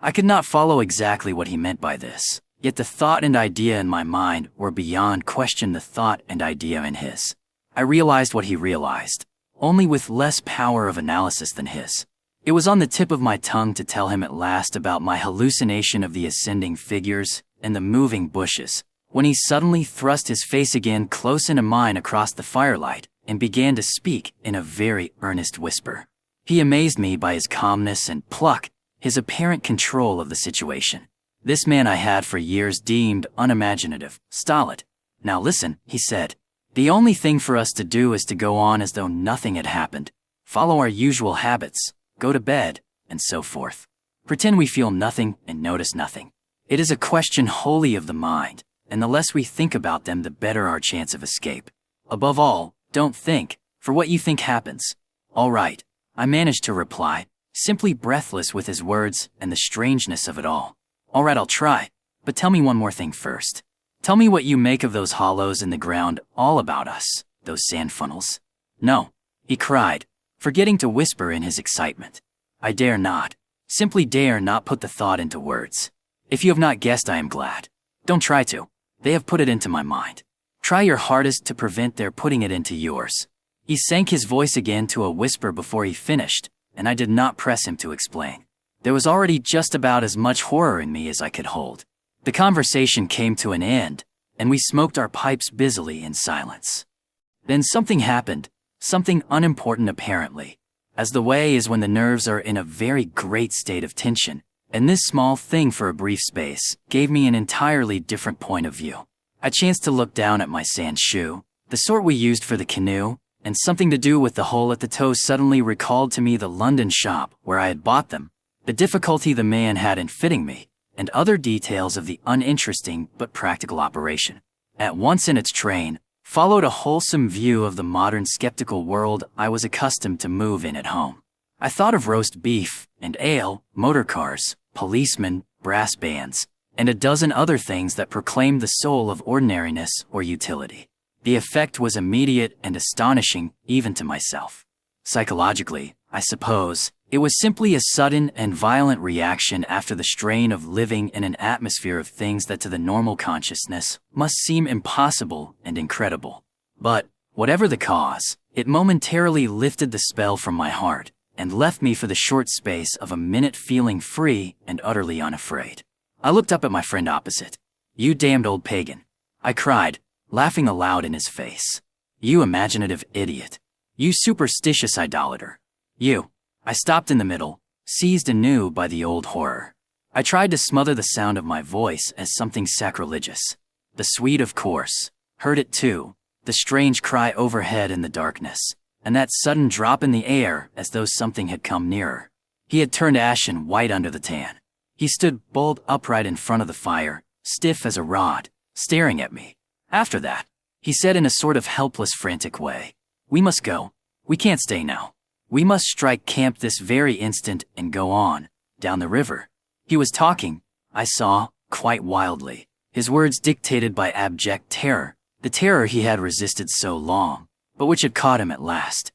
I could not follow exactly what he meant by this, yet the thought and idea in my mind were beyond question the thought and idea in his. I realized what he realized, only with less power of analysis than his. It was on the tip of my tongue to tell him at last about my hallucination of the ascending figures and the moving bushes, when he suddenly thrust his face again close into mine across the firelight and began to speak in a very earnest whisper. He amazed me by his calmness and pluck, his apparent control of the situation. This man I had for years deemed unimaginative, stolid. Now listen, he said. The only thing for us to do is to go on as though nothing had happened, follow our usual habits, go to bed, and so forth. Pretend we feel nothing and notice nothing. It is a question wholly of the mind, and the less we think about them, the better our chance of escape. Above all, don't think, for what you think happens. All right, I managed to reply, simply breathless with his words and the strangeness of it all. All right, I'll try, but tell me one more thing first. Tell me what you make of those hollows in the ground all about us, those sand funnels. No, he cried, forgetting to whisper in his excitement. I dare not. Simply dare not put the thought into words. If you have not guessed, I am glad. Don't try to. They have put it into my mind. Try your hardest to prevent their putting it into yours. He sank his voice again to a whisper before he finished, and I did not press him to explain. There was already just about as much horror in me as I could hold. The conversation came to an end, and we smoked our pipes busily in silence. Then something happened, something unimportant apparently, as the way is when the nerves are in a very great state of tension, and this small thing for a brief space gave me an entirely different point of view. I chanced to look down at my sand shoe, the sort we used for the canoe, and something to do with the hole at the toe suddenly recalled to me the London shop where I had bought them, the difficulty the man had in fitting me, and other details of the uninteresting but practical operation. At once in its train, followed a wholesome view of the modern skeptical world I was accustomed to move in at home. I thought of roast beef and ale, motor cars, policemen, brass bands, and a dozen other things that proclaimed the soul of ordinariness or utility. The effect was immediate and astonishing even to myself. Psychologically, I suppose, it was simply a sudden and violent reaction after the strain of living in an atmosphere of things that to the normal consciousness must seem impossible and incredible. But, whatever the cause, it momentarily lifted the spell from my heart and left me for the short space of a minute feeling free and utterly unafraid. I looked up at my friend opposite. "You damned old pagan," I cried, laughing aloud in his face. "You imaginative idiot. You superstitious idolater. You." I stopped in the middle, seized anew by the old horror. I tried to smother the sound of my voice as something sacrilegious. The Swede, of course, heard it too, the strange cry overhead in the darkness, and that sudden drop in the air as though something had come nearer. He had turned ashen white under the tan. He stood bolt upright in front of the fire, stiff as a rod, staring at me. After that, he said in a sort of helpless, frantic way, "We must go. We can't stay now. We must strike camp this very instant and go on, down the river." He was talking, I saw, quite wildly, his words dictated by abject terror, the terror he had resisted so long, but which had caught him at last.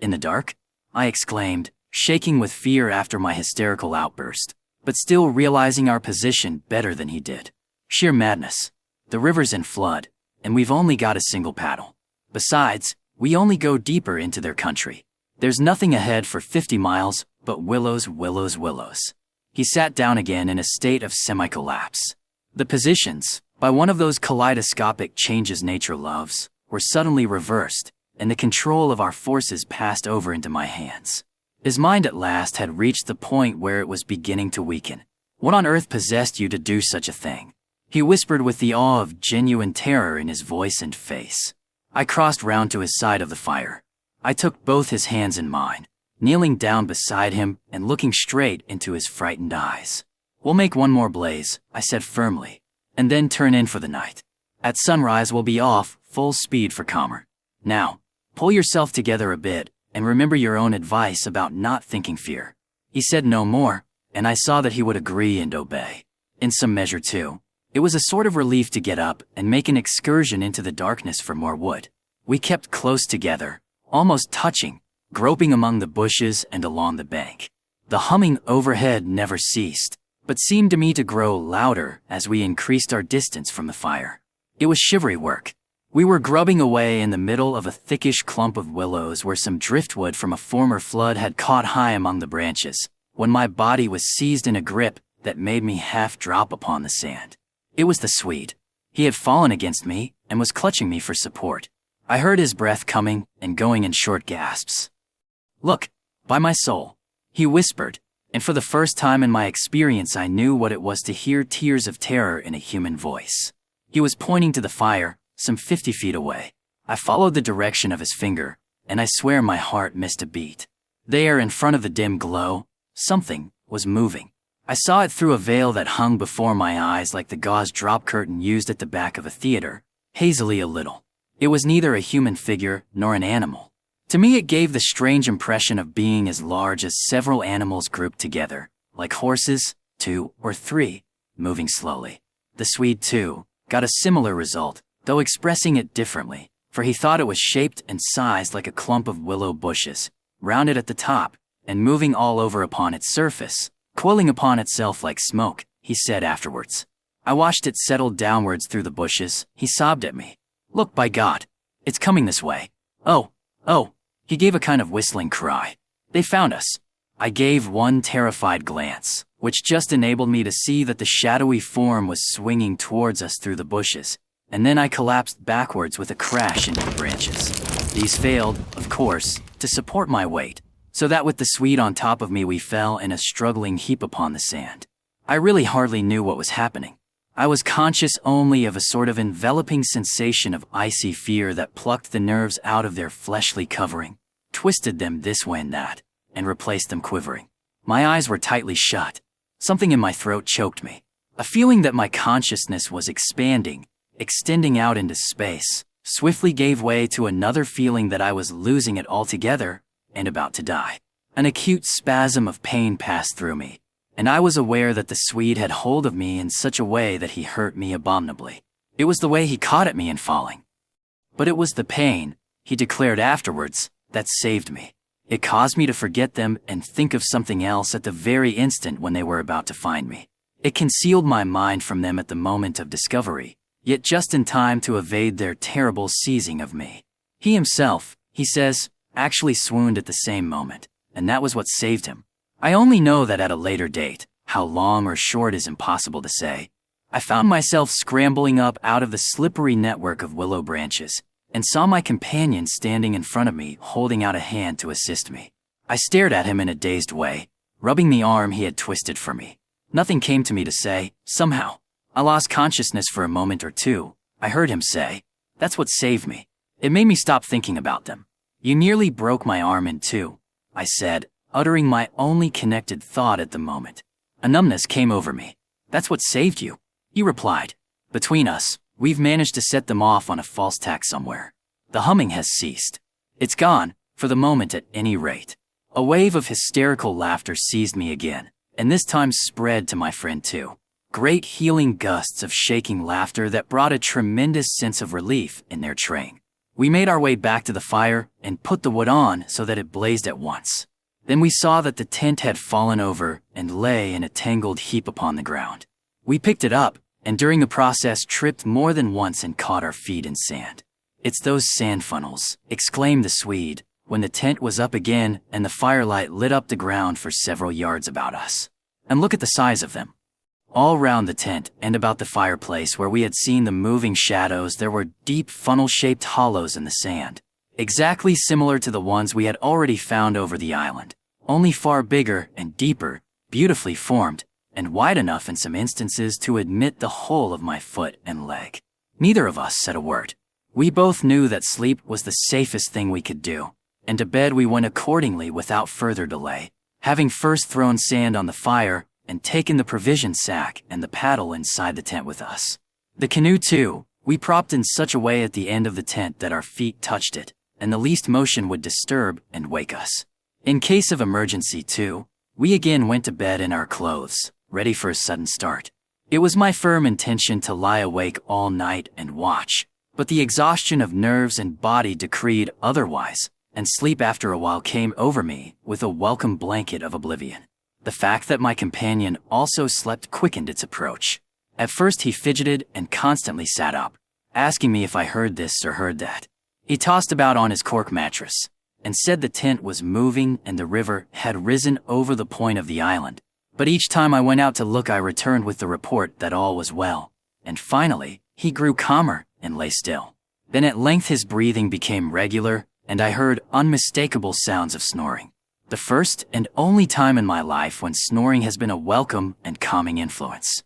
"In the dark?" I exclaimed, shaking with fear after my hysterical outburst, but still realizing our position better than he did. "Sheer madness. The river's in flood, and we've only got a single paddle. Besides, we only go deeper into their country. There's nothing ahead for 50 miles but willows, willows, willows." He sat down again in a state of semi-collapse. The positions, by one of those kaleidoscopic changes nature loves, were suddenly reversed, and the control of our forces passed over into my hands. His mind at last had reached the point where it was beginning to weaken. "What on earth possessed you to do such a thing?" he whispered with the awe of genuine terror in his voice and face. I crossed round to his side of the fire. I took both his hands in mine, kneeling down beside him and looking straight into his frightened eyes. "We'll make one more blaze," I said firmly, "and then turn in for the night. At sunrise we'll be off, full speed for Calmer. Now, pull yourself together a bit, and remember your own advice about not thinking fear." He said no more, and I saw that he would agree and obey. In some measure, too, it was a sort of relief to get up and make an excursion into the darkness for more wood. We kept close together, almost touching, groping among the bushes and along the bank. The humming overhead never ceased, but seemed to me to grow louder as we increased our distance from the fire. It was shivery work. We were grubbing away in the middle of a thickish clump of willows where some driftwood from a former flood had caught high among the branches, when my body was seized in a grip that made me half drop upon the sand. It was the Swede. He had fallen against me and was clutching me for support. I heard his breath coming and going in short gasps. "Look, by my soul," he whispered, and for the first time in my experience I knew what it was to hear tears of terror in a human voice. He was pointing to the fire, some 50 feet away. I followed the direction of his finger, and I swear my heart missed a beat. There, in front of the dim glow, something was moving. I saw it through a veil that hung before my eyes like the gauze drop curtain used at the back of a theater, hazily a little. It was neither a human figure nor an animal. To me it gave the strange impression of being as large as several animals grouped together, like horses, 2 or 3, moving slowly. The Swede, too, got a similar result, though expressing it differently, for he thought it was shaped and sized like a clump of willow bushes, rounded at the top, and moving all over upon its surface, coiling upon itself like smoke, he said afterwards. I watched it settle downwards through the bushes. He sobbed at me. Look, by God, it's coming this way. Oh, oh, he gave a kind of whistling cry. They found us. I gave one terrified glance, which just enabled me to see that the shadowy form was swinging towards us through the bushes, and then I collapsed backwards with a crash into the branches. These failed, of course, to support my weight, so that with the Swede on top of me we fell in a struggling heap upon the sand. I really hardly knew what was happening. I was conscious only of a sort of enveloping sensation of icy fear that plucked the nerves out of their fleshly covering, twisted them this way and that, and replaced them quivering. My eyes were tightly shut. Something in my throat choked me. A feeling that my consciousness was expanding, extending out into space, swiftly gave way to another feeling that I was losing it altogether and about to die. An acute spasm of pain passed through me, and I was aware that the Swede had hold of me in such a way that he hurt me abominably. It was the way he caught at me in falling. But it was the pain, he declared afterwards, that saved me. It caused me to forget them and think of something else at the very instant when they were about to find me. It concealed my mind from them at the moment of discovery, yet just in time to evade their terrible seizing of me. He himself, he says, actually swooned at the same moment, and that was what saved him. I only know that at a later date, how long or short is impossible to say, I found myself scrambling up out of the slippery network of willow branches, and saw my companion standing in front of me holding out a hand to assist me. I stared at him in a dazed way, rubbing the arm he had twisted for me. Nothing came to me to say, somehow. I lost consciousness for a moment or two. I heard him say, "That's what saved me." It made me stop thinking about them. "You nearly broke my arm in two," I said, uttering my only connected thought at the moment. A numbness came over me. "That's what saved you," he replied. "Between us, we've managed to set them off on a false tack somewhere. The humming has ceased. It's gone, for the moment at any rate." A wave of hysterical laughter seized me again, and this time spread to my friend too. Great healing gusts of shaking laughter that brought a tremendous sense of relief in their train. We made our way back to the fire and put the wood on so that it blazed at once. Then we saw that the tent had fallen over and lay in a tangled heap upon the ground. We picked it up, and during the process tripped more than once and caught our feet in sand. "It's those sand funnels," exclaimed the Swede, when the tent was up again and the firelight lit up the ground for several yards about us. "And look at the size of them." All round the tent and about the fireplace where we had seen the moving shadows there were deep funnel-shaped hollows in the sand, exactly similar to the ones we had already found over the island, only far bigger and deeper, beautifully formed, and wide enough in some instances to admit the whole of my foot and leg. Neither of us said a word. We both knew that sleep was the safest thing we could do, and to bed we went accordingly without further delay, having first thrown sand on the fire and taken the provision sack and the paddle inside the tent with us. The canoe, too, we propped in such a way at the end of the tent that our feet touched it, and the least motion would disturb and wake us. In case of emergency, too, we again went to bed in our clothes, ready for a sudden start. It was my firm intention to lie awake all night and watch, but the exhaustion of nerves and body decreed otherwise, and sleep after a while came over me with a welcome blanket of oblivion. The fact that my companion also slept quickened its approach. At first he fidgeted and constantly sat up, asking me if I heard this or heard that. He tossed about on his cork mattress, and said the tent was moving and the river had risen over the point of the island. But each time I went out to look I returned with the report that all was well, and finally he grew calmer and lay still. Then at length his breathing became regular, and I heard unmistakable sounds of snoring. The first and only time in my life when snoring has been a welcome and calming influence.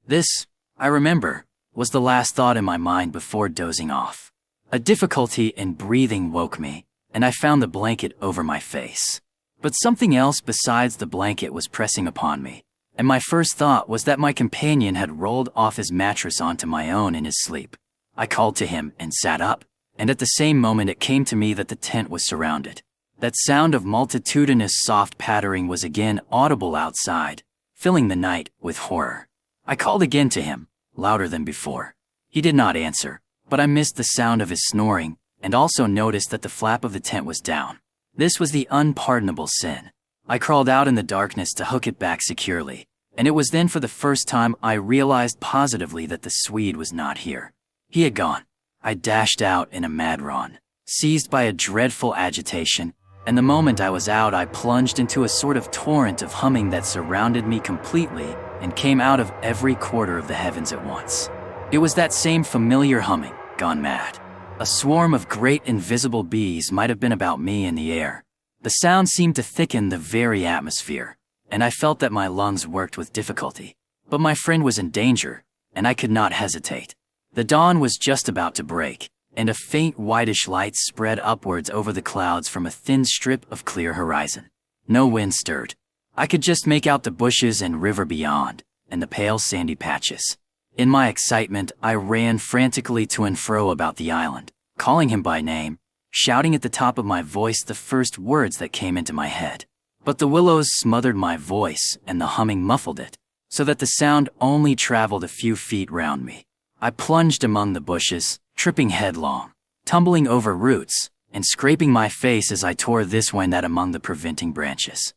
This, I remember, was the last thought in my mind before dozing off. A difficulty in breathing woke me, and I found the blanket over my face. But something else besides the blanket was pressing upon me, and my first thought was that my companion had rolled off his mattress onto my own in his sleep. I called to him and sat up, and at the same moment it came to me that the tent was surrounded. That sound of multitudinous soft pattering was again audible outside, filling the night with horror. I called again to him, louder than before. He did not answer, but I missed the sound of his snoring, and also noticed that the flap of the tent was down. This was the unpardonable sin. I crawled out in the darkness to hook it back securely, and it was then for the first time I realized positively that the Swede was not here. He had gone. I dashed out in a mad run, seized by a dreadful agitation, and the moment I was out I plunged into a sort of torrent of humming that surrounded me completely and came out of every quarter of the heavens at once. It was that same familiar humming, gone mad. A swarm of great invisible bees might have been about me in the air. The sound seemed to thicken the very atmosphere, and I felt that my lungs worked with difficulty. But my friend was in danger, and I could not hesitate. The dawn was just about to break, and a faint whitish light spread upwards over the clouds from a thin strip of clear horizon. No wind stirred. I could just make out the bushes and river beyond, and the pale sandy patches. In my excitement, I ran frantically to and fro about the island, calling him by name, shouting at the top of my voice the first words that came into my head. But the willows smothered my voice and the humming muffled it, so that the sound only traveled a few feet round me. I plunged among the bushes, tripping headlong, tumbling over roots, and scraping my face as I tore this way and that among the preventing branches.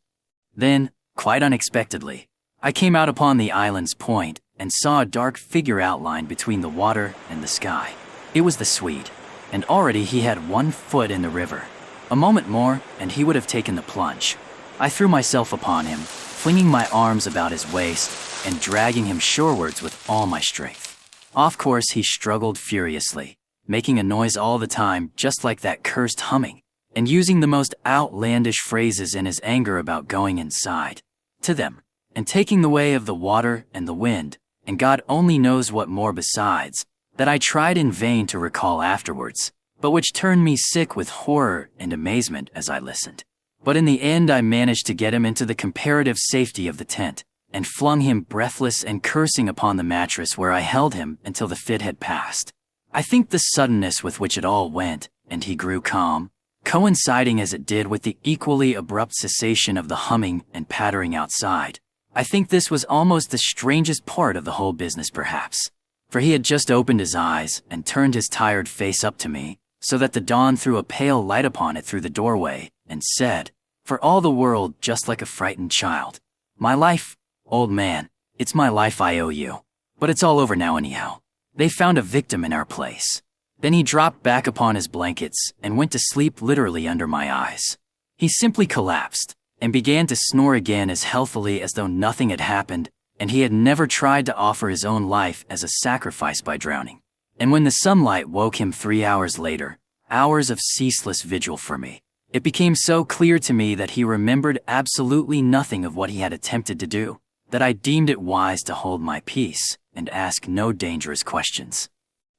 Then, quite unexpectedly, I came out upon the island's point and saw a dark figure outlined between the water and the sky. It was the Swede, and already he had 1 foot in the river. A moment more, and he would have taken the plunge. I threw myself upon him, flinging my arms about his waist and dragging him shorewards with all my strength. Off course he struggled furiously, making a noise all the time just like that cursed humming, and using the most outlandish phrases in his anger about going inside. To them, and taking the way of the water and the wind, and God only knows what more besides, that I tried in vain to recall afterwards, but which turned me sick with horror and amazement as I listened. But in the end I managed to get him into the comparative safety of the tent, and flung him breathless and cursing upon the mattress where I held him until the fit had passed. I think the suddenness with which it all went, and he grew calm, coinciding as it did with the equally abrupt cessation of the humming and pattering outside, I think this was almost the strangest part of the whole business perhaps, for he had just opened his eyes and turned his tired face up to me, so that the dawn threw a pale light upon it through the doorway, and said, for all the world just like a frightened child, "My life, old man, it's my life I owe you. But it's all over now anyhow. They found a victim in our place." Then he dropped back upon his blankets and went to sleep literally under my eyes. He simply collapsed and began to snore again as healthily as though nothing had happened, and he had never tried to offer his own life as a sacrifice by drowning. And when the sunlight woke him 3 hours later, hours of ceaseless vigil for me, it became so clear to me that he remembered absolutely nothing of what he had attempted to do, that I deemed it wise to hold my peace and ask no dangerous questions.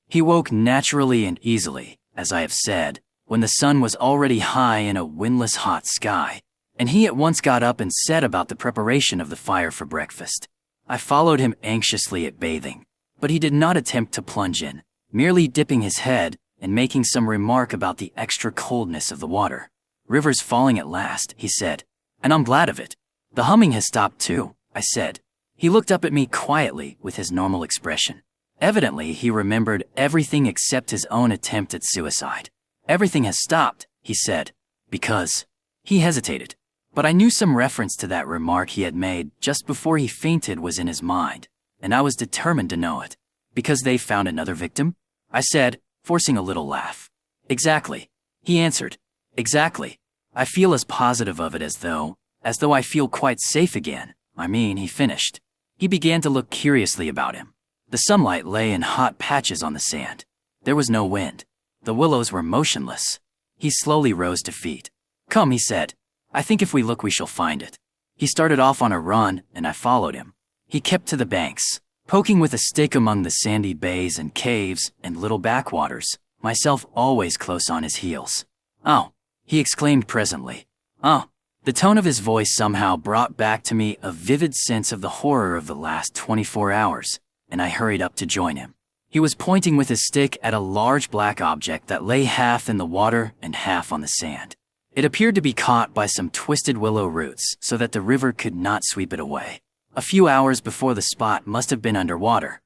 He woke naturally and easily, as I have said, when the sun was already high in a windless hot sky, and he at once got up and set about the preparation of the fire for breakfast. I followed him anxiously at bathing, but he did not attempt to plunge in, merely dipping his head and making some remark about the extra coldness of the water. "River's falling at last," he said, "and I'm glad of it." "The humming has stopped too," I said. He looked up at me quietly with his normal expression. Evidently, he remembered everything except his own attempt at suicide. "Everything has stopped," he said, "because..." He hesitated, but I knew some reference to that remark he had made just before he fainted was in his mind, and I was determined to know it. "Because they found another victim?" I said, forcing a little laugh. "Exactly," he answered. "Exactly. I feel as positive of it as though I feel quite safe again. He finished. He began to look curiously about him. The sunlight lay in hot patches on the sand. There was no wind. The willows were motionless. He slowly rose to feet. "Come," he said. "I think if we look we shall find it." He started off on a run, and I followed him. He kept to the banks, poking with a stick among the sandy bays and caves and little backwaters, myself always close on his heels. "Oh," he exclaimed presently. "Oh." The tone of his voice somehow brought back to me a vivid sense of the horror of the last 24 hours, and I hurried up to join him. He was pointing with his stick at a large black object that lay half in the water and half on the sand. It appeared to be caught by some twisted willow roots so that the river could not sweep it away. A few hours before the spot must have been underwater.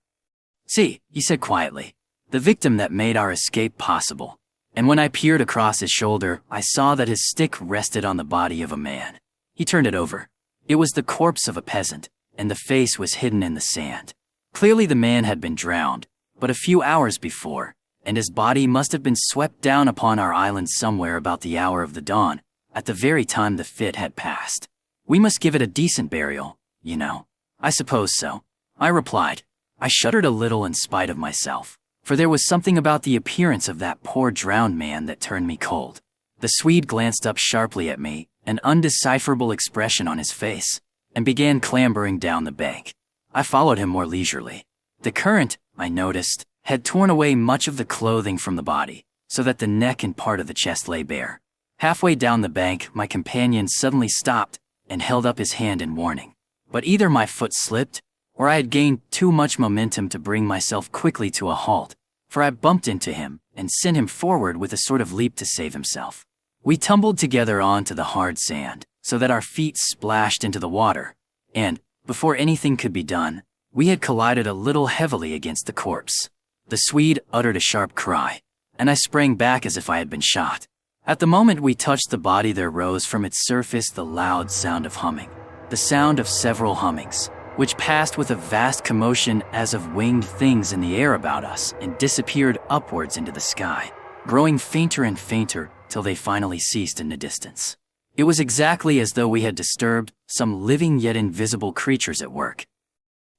"See," he said quietly, "the victim that made our escape possible." and when I peered across his shoulder, I saw that his stick rested on the body of a man. He turned it over. It was the corpse of a peasant, and the face was hidden in the sand. Clearly the man had been drowned, but a few hours before, and his body must have been swept down upon our island somewhere about the hour of the dawn, at the very time the fit had passed. We must give it a decent burial, you know. I suppose so, I replied. I shuddered a little in spite of myself, for there was something about the appearance of that poor drowned man that turned me cold. The Swede glanced up sharply at me, an undecipherable expression on his face, and began clambering down the bank. I followed him more leisurely. The current, I noticed, had torn away much of the clothing from the body, so that the neck and part of the chest lay bare. Halfway down the bank, my companion suddenly stopped and held up his hand in warning. But either my foot slipped, or I had gained too much momentum to bring myself quickly to a halt, for I bumped into him and sent him forward with a sort of leap to save himself. We tumbled together onto the hard sand, so that our feet splashed into the water, and, before anything could be done, we had collided a little heavily against the corpse. The Swede uttered a sharp cry, and I sprang back as if I had been shot. At the moment we touched the body, there rose from its surface the loud sound of humming, the sound of several hummings, which passed with a vast commotion as of winged things in the air about us and disappeared upwards into the sky, growing fainter and fainter till they finally ceased in the distance. It was exactly as though we had disturbed some living yet invisible creatures at work.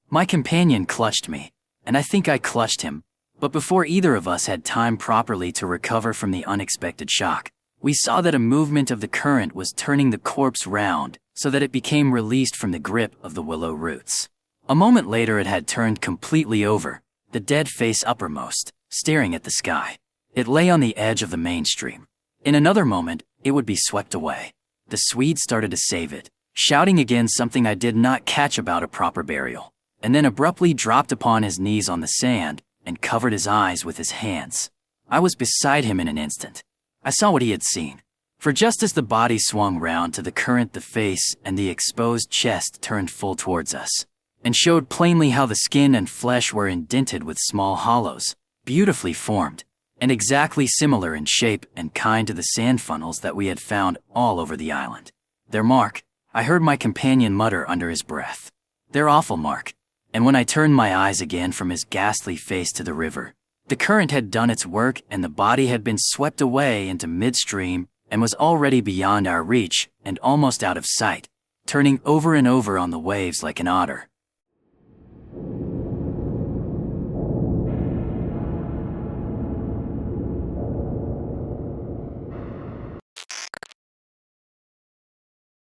My companion clutched me, and I think I clutched him, but before either of us had time properly to recover from the unexpected shock, we saw that a movement of the current was turning the corpse round so that it became released from the grip of the willow roots. A moment later it had turned completely over, the dead face uppermost, staring at the sky. It lay on the edge of the main stream. In another moment, it would be swept away. The Swede started to save it, shouting again something I did not catch about a proper burial, and then abruptly dropped upon his knees on the sand and covered his eyes with his hands. I was beside him in an instant. I saw what he had seen, for just as the body swung round to the current, the face and the exposed chest turned full towards us, and showed plainly how the skin and flesh were indented with small hollows, beautifully formed, and exactly similar in shape and kind to the sand funnels that we had found all over the island. Their mark, I heard my companion mutter under his breath. Their awful mark. And when I turned my eyes again from his ghastly face to the river, the current had done its work and the body had been swept away into midstream and was already beyond our reach and almost out of sight, turning over and over on the waves like an otter.